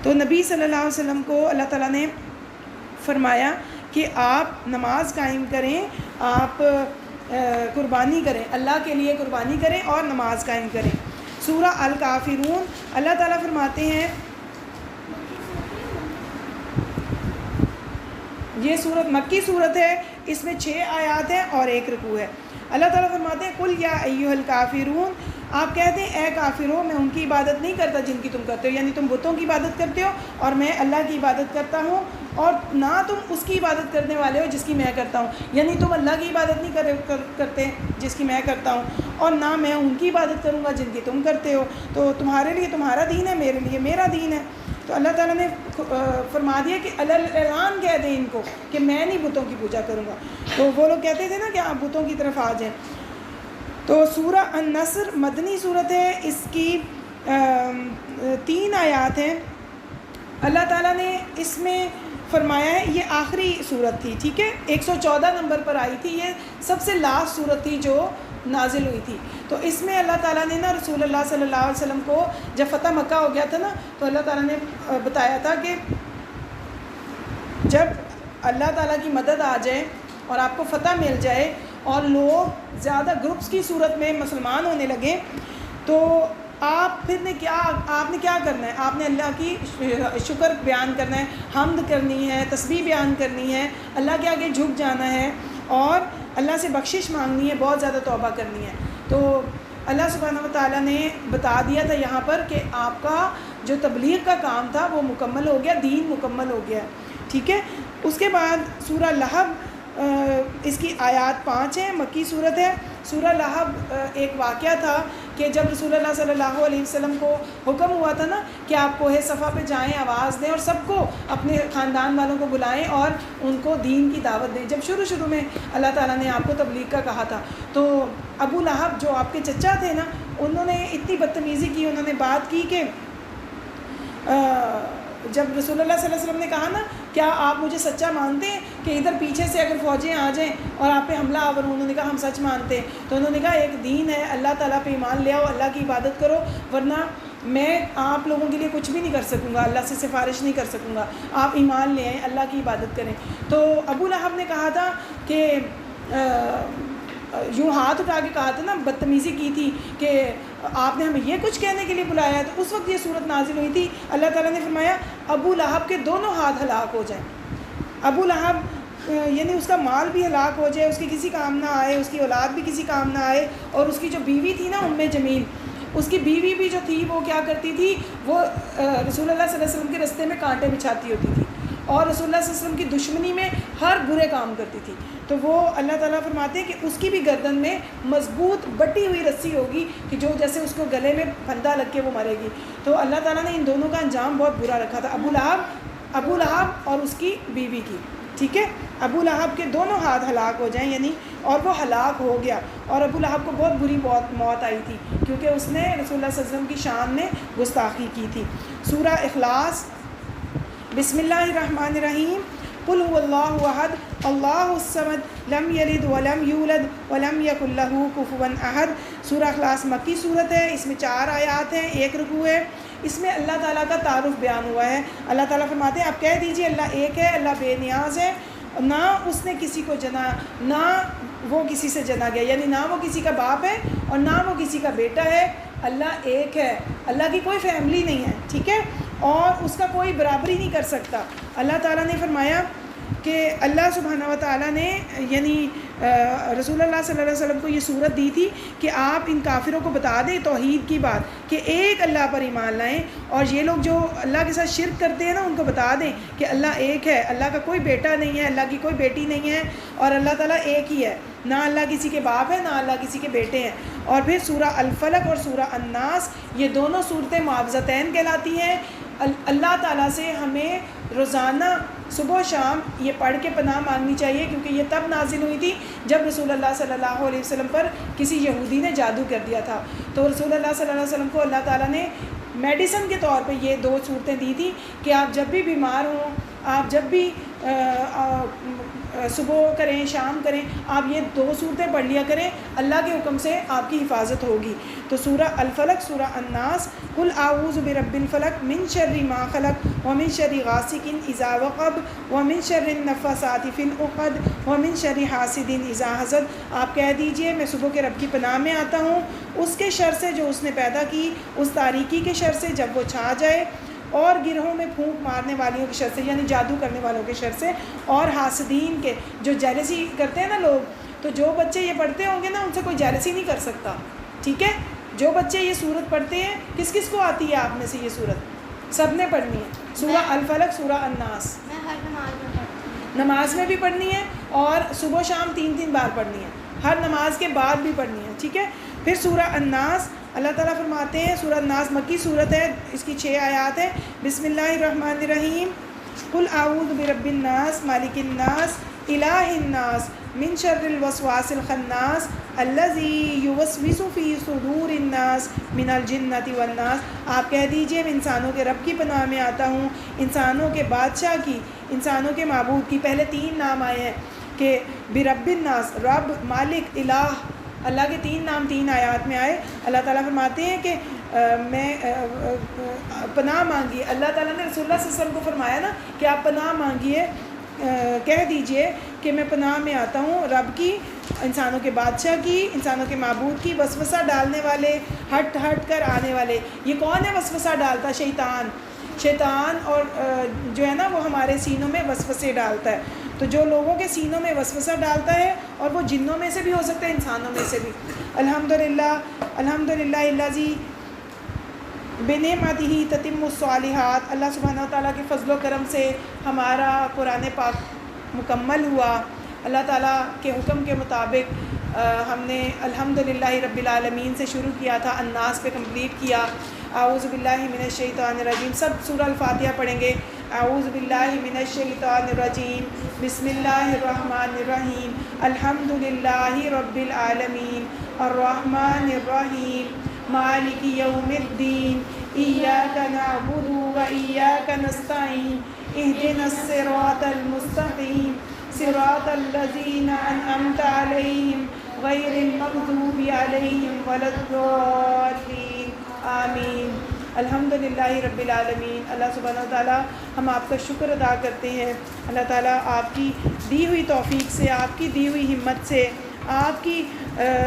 تو نبی صلی اللہ علیہ وسلم کو اللہ تعالیٰ نے فرمایا کہ آپ نماز قائم کریں، آپ قربانی کریں، اللہ کے لیے قربانی کریں اور نماز قائم کریں۔ سورہ الکافرون، اللہ تعالیٰ فرماتے ہیں، یہ صورت مکی صورت ہے، اس میں 6 آیات ہیں اور 1 رکوع ہے۔ اللہ تعالیٰ فرماتے ہیں قل یا ایھا الکافرون، آپ کہتے ہیں اے کافروں میں ان کی عبادت نہیں کرتا جن کی تم کرتے ہو، یعنی تم بتوں کی عبادت کرتے ہو اور میں اللہ کی عبادت کرتا ہوں، اور نہ تم اس کی عبادت کرنے والے ہو جس کی میں کرتا ہوں، یعنی تم اللہ کی عبادت نہیں کرتے جس کی میں کرتا ہوں، اور نہ میں ان کی عبادت کروں گا جن کی تم کرتے ہو، تو تمہارے لیے تمہارا دین ہے، میرے لیے میرا دین ہے۔ تو اللہ تعالیٰ نے فرما دیا کہ اعلان کہہ دیں ان کو کہ میں نہیں بتوں کی پوجا کروں گا، تو وہ لوگ کہتے تھے نا کہ آپ بتوں کی طرف آ جائیں۔ تو سورہ النصر مدنی صورت ہے، اس کی 3 آیات ہیں۔ اللہ تعالیٰ نے اس میں فرمایا ہے، یہ آخری صورت تھی، ٹھیک ہے، 114 نمبر پر آئی تھی، یہ سب سے لاسٹ صورت تھی جو نازل ہوئی تھی۔ تو اس میں اللہ تعالیٰ نے نا رسول اللہ صلی اللہ علیہ وسلم کو جب فتح مکہ ہو گیا تھا نا، تو اللہ تعالیٰ نے بتایا تھا کہ جب اللہ تعالیٰ کی مدد آ جائے اور آپ کو فتح مل جائے اور لوگ زیادہ گروپس کی صورت میں مسلمان ہونے لگے، تو آپ نے کیا کرنا ہے؟ آپ نے اللہ کی شکر بیان کرنا ہے، حمد کرنی ہے، تسبیح بیان کرنی ہے، اللہ کے آگے جھک جانا ہے اور اللہ سے بخشش مانگنی ہے، بہت زیادہ توبہ کرنی ہے۔ تو اللہ سبحانہ و تعالیٰ نے بتا دیا تھا یہاں پر کہ آپ کا جو تبلیغ کا کام تھا وہ مکمل ہو گیا، دین مکمل ہو گیا، ٹھیک ہے۔ اس کے بعد سورہ لہب، اس کی آیات 5 ہیں، مکی صورت ہے۔ سورہ لہب ایک واقعہ تھا کہ جب رسول اللہ صلی اللہ علیہ وسلم کو حکم ہوا تھا نا کہ آپ کوہ صفا پہ جائیں، آواز دیں اور سب کو اپنے خاندان والوں کو بلائیں اور ان کو دین کی دعوت دیں، جب شروع میں اللہ تعالیٰ نے آپ کو تبلیغ کا کہا تھا، تو ابو لہب جو آپ کے چچا تھے نا، انہوں نے اتنی بدتمیزی کی، انہوں نے بات کی کہ جب رسول اللہ صلی اللہ علیہ وسلم نے کہا نا کیا آپ مجھے سچا مانتے ہیں کہ ادھر پیچھے سے اگر فوجیں آ جائیں اور آپ پہ حملہ آور ہوں، انہوں نے کہا ہم سچ مانتے ہیں. تو انہوں نے کہا ایک دین ہے، اللہ تعالیٰ پہ ایمان لے آؤ، اللہ کی عبادت کرو، ورنہ میں آپ لوگوں کے لیے کچھ بھی نہیں کر سکوں گا، اللہ سے سفارش نہیں کر سکوں گا، آپ ایمان لے آئیں، اللہ کی عبادت کریں. تو ابو لہب نے کہا تھا کہ یوں ہاتھ اٹھا کے کہا تھا نا، بدتمیزی کی تھی کہ آپ نے ہمیں یہ کچھ کہنے کے لیے بلایا ہے. تو اس وقت یہ صورت نازل ہوئی تھی. اللہ تعالیٰ نے فرمایا ابو لہب کے دونوں ہاتھ ہلاک ہو جائیں. ابو لہب یعنی اس کا مال بھی ہلاک ہو جائے، اس کی کسی کام نہ آئے، اس کی اولاد بھی کسی کام نہ آئے، اور اس کی جو بیوی تھی نا ام جمیل، اس کی بیوی بھی جو تھی وہ کیا کرتی تھی، وہ رسول اللہ صلی اللہ علیہ وسلم کے رستے میں کانٹے بچھاتی ہوتی تھی اور رسول اللہ صلی اللہ علیہ وسلم کی دشمنی میں ہر برے کام کرتی تھی. تو وہ اللہ تعالیٰ فرماتے ہیں کہ اس کی بھی گردن میں مضبوط بٹی ہوئی رسی ہوگی کہ جو جیسے اس کو گلے میں پھندا لگ کے وہ مرے گی. تو اللہ تعالیٰ نے ان دونوں کا انجام بہت برا رکھا تھا، ابو لہب اور اس کی بیوی کی. ٹھیک ہے، ابو لہب کے دونوں ہاتھ ہلاک ہو جائیں یعنی، اور وہ ہلاک ہو گیا. اور ابو لہب کو بہت بری موت آئی تھی کیونکہ اس نے رسول اللہ صلی اللہ علیہ وسلم کی شان میں گستاخی کی تھی. سورہ اخلاص. بسم اللہ الرحمن الرحیم. قل هو اللہ احد اللہ الصمد لم یلد ولم یولد ولم یکن لہ کفوا احد. سورہ اخلاص مکی صورت ہے، اس میں 4 آیات ہیں، 1 رکوع ہے. اس میں اللہ تعالیٰ کا تعارف بیان ہوا ہے. اللہ تعالیٰ فرماتے ہیں آپ کہہ دیجئے اللہ ایک ہے، اللہ بے نیاز ہے، نہ اس نے کسی کو جنا، نہ وہ کسی سے جنا گیا، یعنی نہ وہ کسی کا باپ ہے اور نہ وہ کسی کا بیٹا ہے. اللہ ایک ہے، اللہ کی کوئی فیملی نہیں ہے. ٹھیک ہے، اور اس کا کوئی برابری نہیں کر سکتا. اللہ تعالیٰ نے فرمایا کہ اللہ سبحانہ و تعالیٰ نے یعنی رسول اللہ صلی اللہ علیہ وسلم کو یہ صورت دی تھی کہ آپ ان کافروں کو بتا دیں توحید کی بات کہ ایک اللہ پر ایمان لائیں، اور یہ لوگ جو اللہ کے ساتھ شرک کرتے ہیں نا ان کو بتا دیں کہ اللہ ایک ہے، اللہ کا کوئی بیٹا نہیں ہے، اللہ کی کوئی بیٹی نہیں ہے، اور اللہ تعالیٰ ایک ہی ہے، نہ اللہ کسی کے باپ ہے نہ اللہ کسی کے بیٹے ہیں. اور پھر سورہ الفلق اور سورہ الناس یہ دونوں صورتیں معوذتین کہلاتی ہیں. اللہ تعالیٰ سے ہمیں روزانہ صبح و شام یہ پڑھ کے پناہ مانگنی چاہیے، کیونکہ یہ تب نازل ہوئی تھی جب رسول اللہ صلی اللہ علیہ وسلم پر کسی یہودی نے جادو کر دیا تھا. تو رسول اللہ صلی اللہ علیہ وسلم کو اللہ تعالیٰ نے میڈیسن کے طور پہ یہ 2 صورتیں دی تھی کہ آپ جب بھی بیمار ہوں، آپ جب بھی صبح کریں شام کریں، آپ یہ 2 صورتیں پڑھ لیا کریں، اللہ کے حکم سے آپ کی حفاظت ہوگی. تو سورہ الفلق، سورہ الناس. قل اعوذ برب الفلق من شر ما خلق ومن شر غاسق اذا وقب ومن شر النفاثات فی العقد ومن شر حاسد اذا حسد. آپ کہہ دیجئے میں صبح کے رب کی پناہ میں آتا ہوں اس کے شر سے جو اس نے پیدا کی، اس تاریکی کے شر سے جب وہ چھا جائے، اور گرہوں میں پھونک مارنے والیوں کے شر سے یعنی جادو کرنے والوں کے شر سے، اور حاسدین کے جو جیلسی کرتے ہیں نا لوگ. تو جو بچے یہ پڑھتے ہوں گے نا ان سے کوئی جیلسی نہیں کر سکتا. ٹھیک ہے، جو بچے یہ صورت پڑھتے ہیں، کس کس کو آتی ہے آپ میں سے یہ صورت؟ سب نے پڑھنی ہے. سورہ الفلق، سورہ الناس میں ہر نماز میں پڑھتی ہوں. نماز میں بھی پڑھنی ہے اور صبح و شام 3 بار پڑھنی ہے، ہر نماز کے بعد بھی پڑھنی ہے. ٹھیک ہے. پھر سورہ الناس اللہ تعالیٰ فرماتے ہیں، سورہ الناس مکی صورت ہے، اس کی 6 آیات ہیں. بسم اللہ الرحمن الرحیم. قل اعوذ برب الناس مالک الناس الہ الناس من شر الوسواس الخناس الذی یوسوس فی صدور الناس من الجنۃ والناس. آپ کہہ دیجئے میں انسانوں کے رب کی پناہ میں آتا ہوں، انسانوں کے بادشاہ کی، انسانوں کے معبود کی. پہلے 3 نام آئے ہیں کہ برب الناس، رب، مالک، الہ. اللہ کے 3 نام 3 آیات میں آئے. اللہ تعالیٰ فرماتے ہیں کہ میں پناہ مانگیے. اللہ تعالیٰ نے رسول اللہ صلی اللہ علیہ وسلم کو فرمایا نا کہ آپ پناہ مانگیے، کہہ دیجئے کہ میں پناہ میں آتا ہوں رب کی، انسانوں کے بادشاہ کی، انسانوں کے معبود کی، وسوسہ ڈالنے والے، ہٹ کر آنے والے. یہ کون ہے وسوسہ ڈالتا؟ شیطان اور جو ہے نا وہ ہمارے سینوں میں وسوسے ڈالتا ہے. تو جو لوگوں کے سینوں میں وسوسہ ڈالتا ہے، اور وہ جنوں میں سے بھی ہو سکتا ہے انسانوں میں سے بھی. الحمدللہ الذی بنعمتہ تتم الصالحات. اللہ سبحانہ و تعالیٰ کے فضل و کرم سے ہمارا قرآن پاک مکمل ہوا. اللہ تعالیٰ کے حکم کے مطابق ہم نے الحمدللہ رب العالمین سے شروع کیا تھا، الناس پہ کمپلیٹ کیا. اعوذ باللہ من الشیطان الرجیم. سب سورہ الفاتحہ پڑھیں گے. اعوذ باللہ من الشیطان الرجیم. بسم اللہ الرحمن الرحیم. الحمدللہ رب العالمین الرحمن الرحیم مالک یوم الدین ایاک نعبد وإياك نستعين اهدنا الصراط المستقيم صراط الذين أنعمت عليهم غير المغضوب عليهم ولا الضالين آمین۔ الحمدللہ رب العالمین۔ اللہ سبحانہ و تعالیٰ ہم آپ کا شکر ادا کرتے ہیں۔ اللہ تعالیٰ آپ کی دی ہوئی توفیق سے، آپ کی دی ہوئی ہمت سے، آپ کی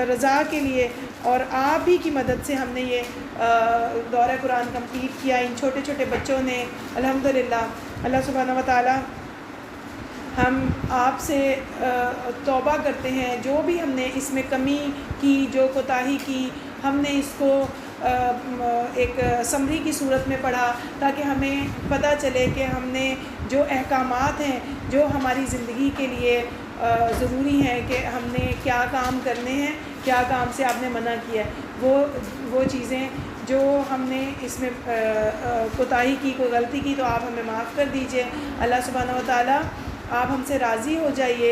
رضا کے لیے اور آپ ہی کی مدد سے ہم نے یہ دورہ قرآن کمپلیٹ کیا، ان چھوٹے چھوٹے بچوں نے الحمدللہ۔ اللہ سبحانہ و تعالیٰ ہم آپ سے توبہ کرتے ہیں، جو بھی ہم نے اس میں کمی کی، جو کوتاہی کی، ہم نے اس کو ایک سمری کی صورت میں پڑھا تاکہ ہمیں پتہ چلے کہ ہم نے جو احکامات ہیں جو ہماری زندگی کے لیے ضروری ہیں کہ ہم نے کیا کام کرنے ہیں، کیا کام سے آپ نے منع کیا ہے، وہ چیزیں جو ہم نے اس میں کوتاہی کی، کوئی غلطی کی تو آپ ہمیں معاف کر دیجئے۔ اللہ سبحانہ و تعالیٰ آپ ہم سے راضی ہو جائیے۔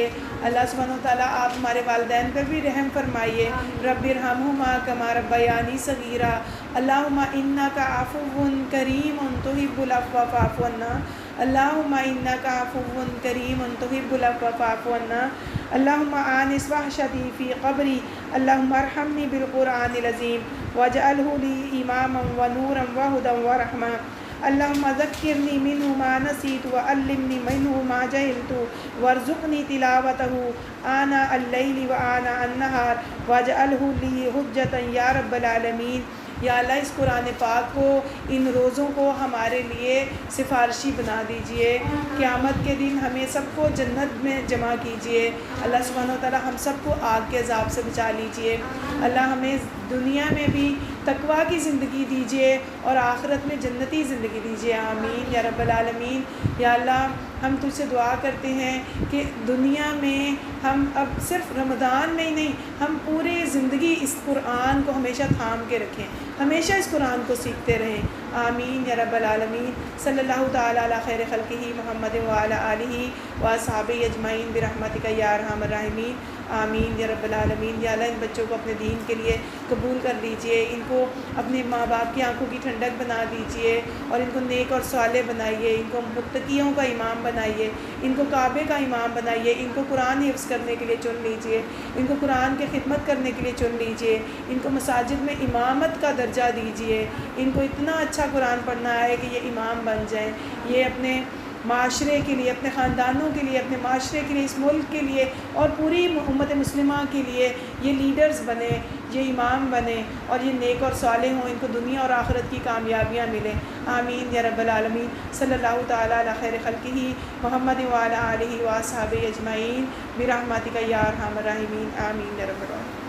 اللہ سبحانہ و تعالیٰ آپ ہمارے والدین پر بھی رحم فرمائیے۔ رب ارحمہما کما ربیانی صغیرا۔ اللہم انک عفو کریم تحب العفو فاعف عنا۔ اللہم انک عفو کریم تحب العفو فاعف عنا۔ اللہم آنس وحشتی فی قبری۔ اللہم ارحمنی بالقرآن العظیم واجعلہ لی اماما ونورا وہدا ورحمہ۔ اللہم ذکرنی منہ ما نسیت وعلمنی منہ ما جہلت وارزقنی تلاوتہ آناء اللیل وآناء النہار واجعلہ لی حجتا یا رب العالمین۔ یا اللہ اس قرآن پاک کو، ان روزوں کو ہمارے لیے سفارشی بنا دیجئے، قیامت کے دن ہمیں سب کو جنت میں جمع کیجئے۔ اللہ سبحانہ و تعالیٰ ہم سب کو آگ کے عذاب سے بچا لیجئے۔ اللہ ہمیں دنیا میں بھی تقویٰ کی زندگی دیجئے اور آخرت میں جنتی زندگی دیجئے، آمین یا رب العالمین۔ یا اللہ ہم تجھ سے دعا کرتے ہیں کہ دنیا میں ہم اب صرف رمضان میں ہی نہیں، ہم پورے زندگی اس قرآن کو ہمیشہ تھام کے رکھیں، ہمیشہ اس قرآن کو سیکھتے رہیں، آمین یا رب العالمین۔ صلی اللہ تعالیٰ علی خیر خلقہ محمد وعلی آلہ واصحابہ اجمعین برحمتک یا ارحم الراحمین، آمین یا رب العالمین۔ یا اللہ ان بچوں کو اپنے دین کے لیے قبول کر لیجئے، ان کو اپنے ماں باپ کی آنکھوں کی ٹھنڈک بنا دیجئے اور ان کو نیک اور صالح بنائیے، ان کو متقیوں کا امام بنائیے، ان کو کعبے کا امام بنائیے، ان کو قرآن حفظ کرنے کے لیے چن لیجئے، ان کو قرآن کی خدمت کرنے کے لیے چن لیجئے، ان کو مساجد میں امامت کا درجہ دیجئے، ان کو اتنا اچھا قرآن پڑھنا ہے کہ یہ امام بن جائیں، یہ اپنے معاشرے کے لیے، اپنے خاندانوں کے لیے، اپنے معاشرے کے لیے، اس ملک کے لیے اور پوری امت مسلمہ کے لیے یہ لیڈرز بنے، یہ امام بنے اور یہ نیک اور صالح ہوں، ان کو دنیا اور آخرت کی کامیابیاں ملیں، آمین یا رب العالمین۔ صلی اللہ تعالیٰ علی خیر خلقہ محمد وعلی آلہ واصحابہ اجمعین برحمتک یا ارحم الراحمین، آمین یا رب العالمین۔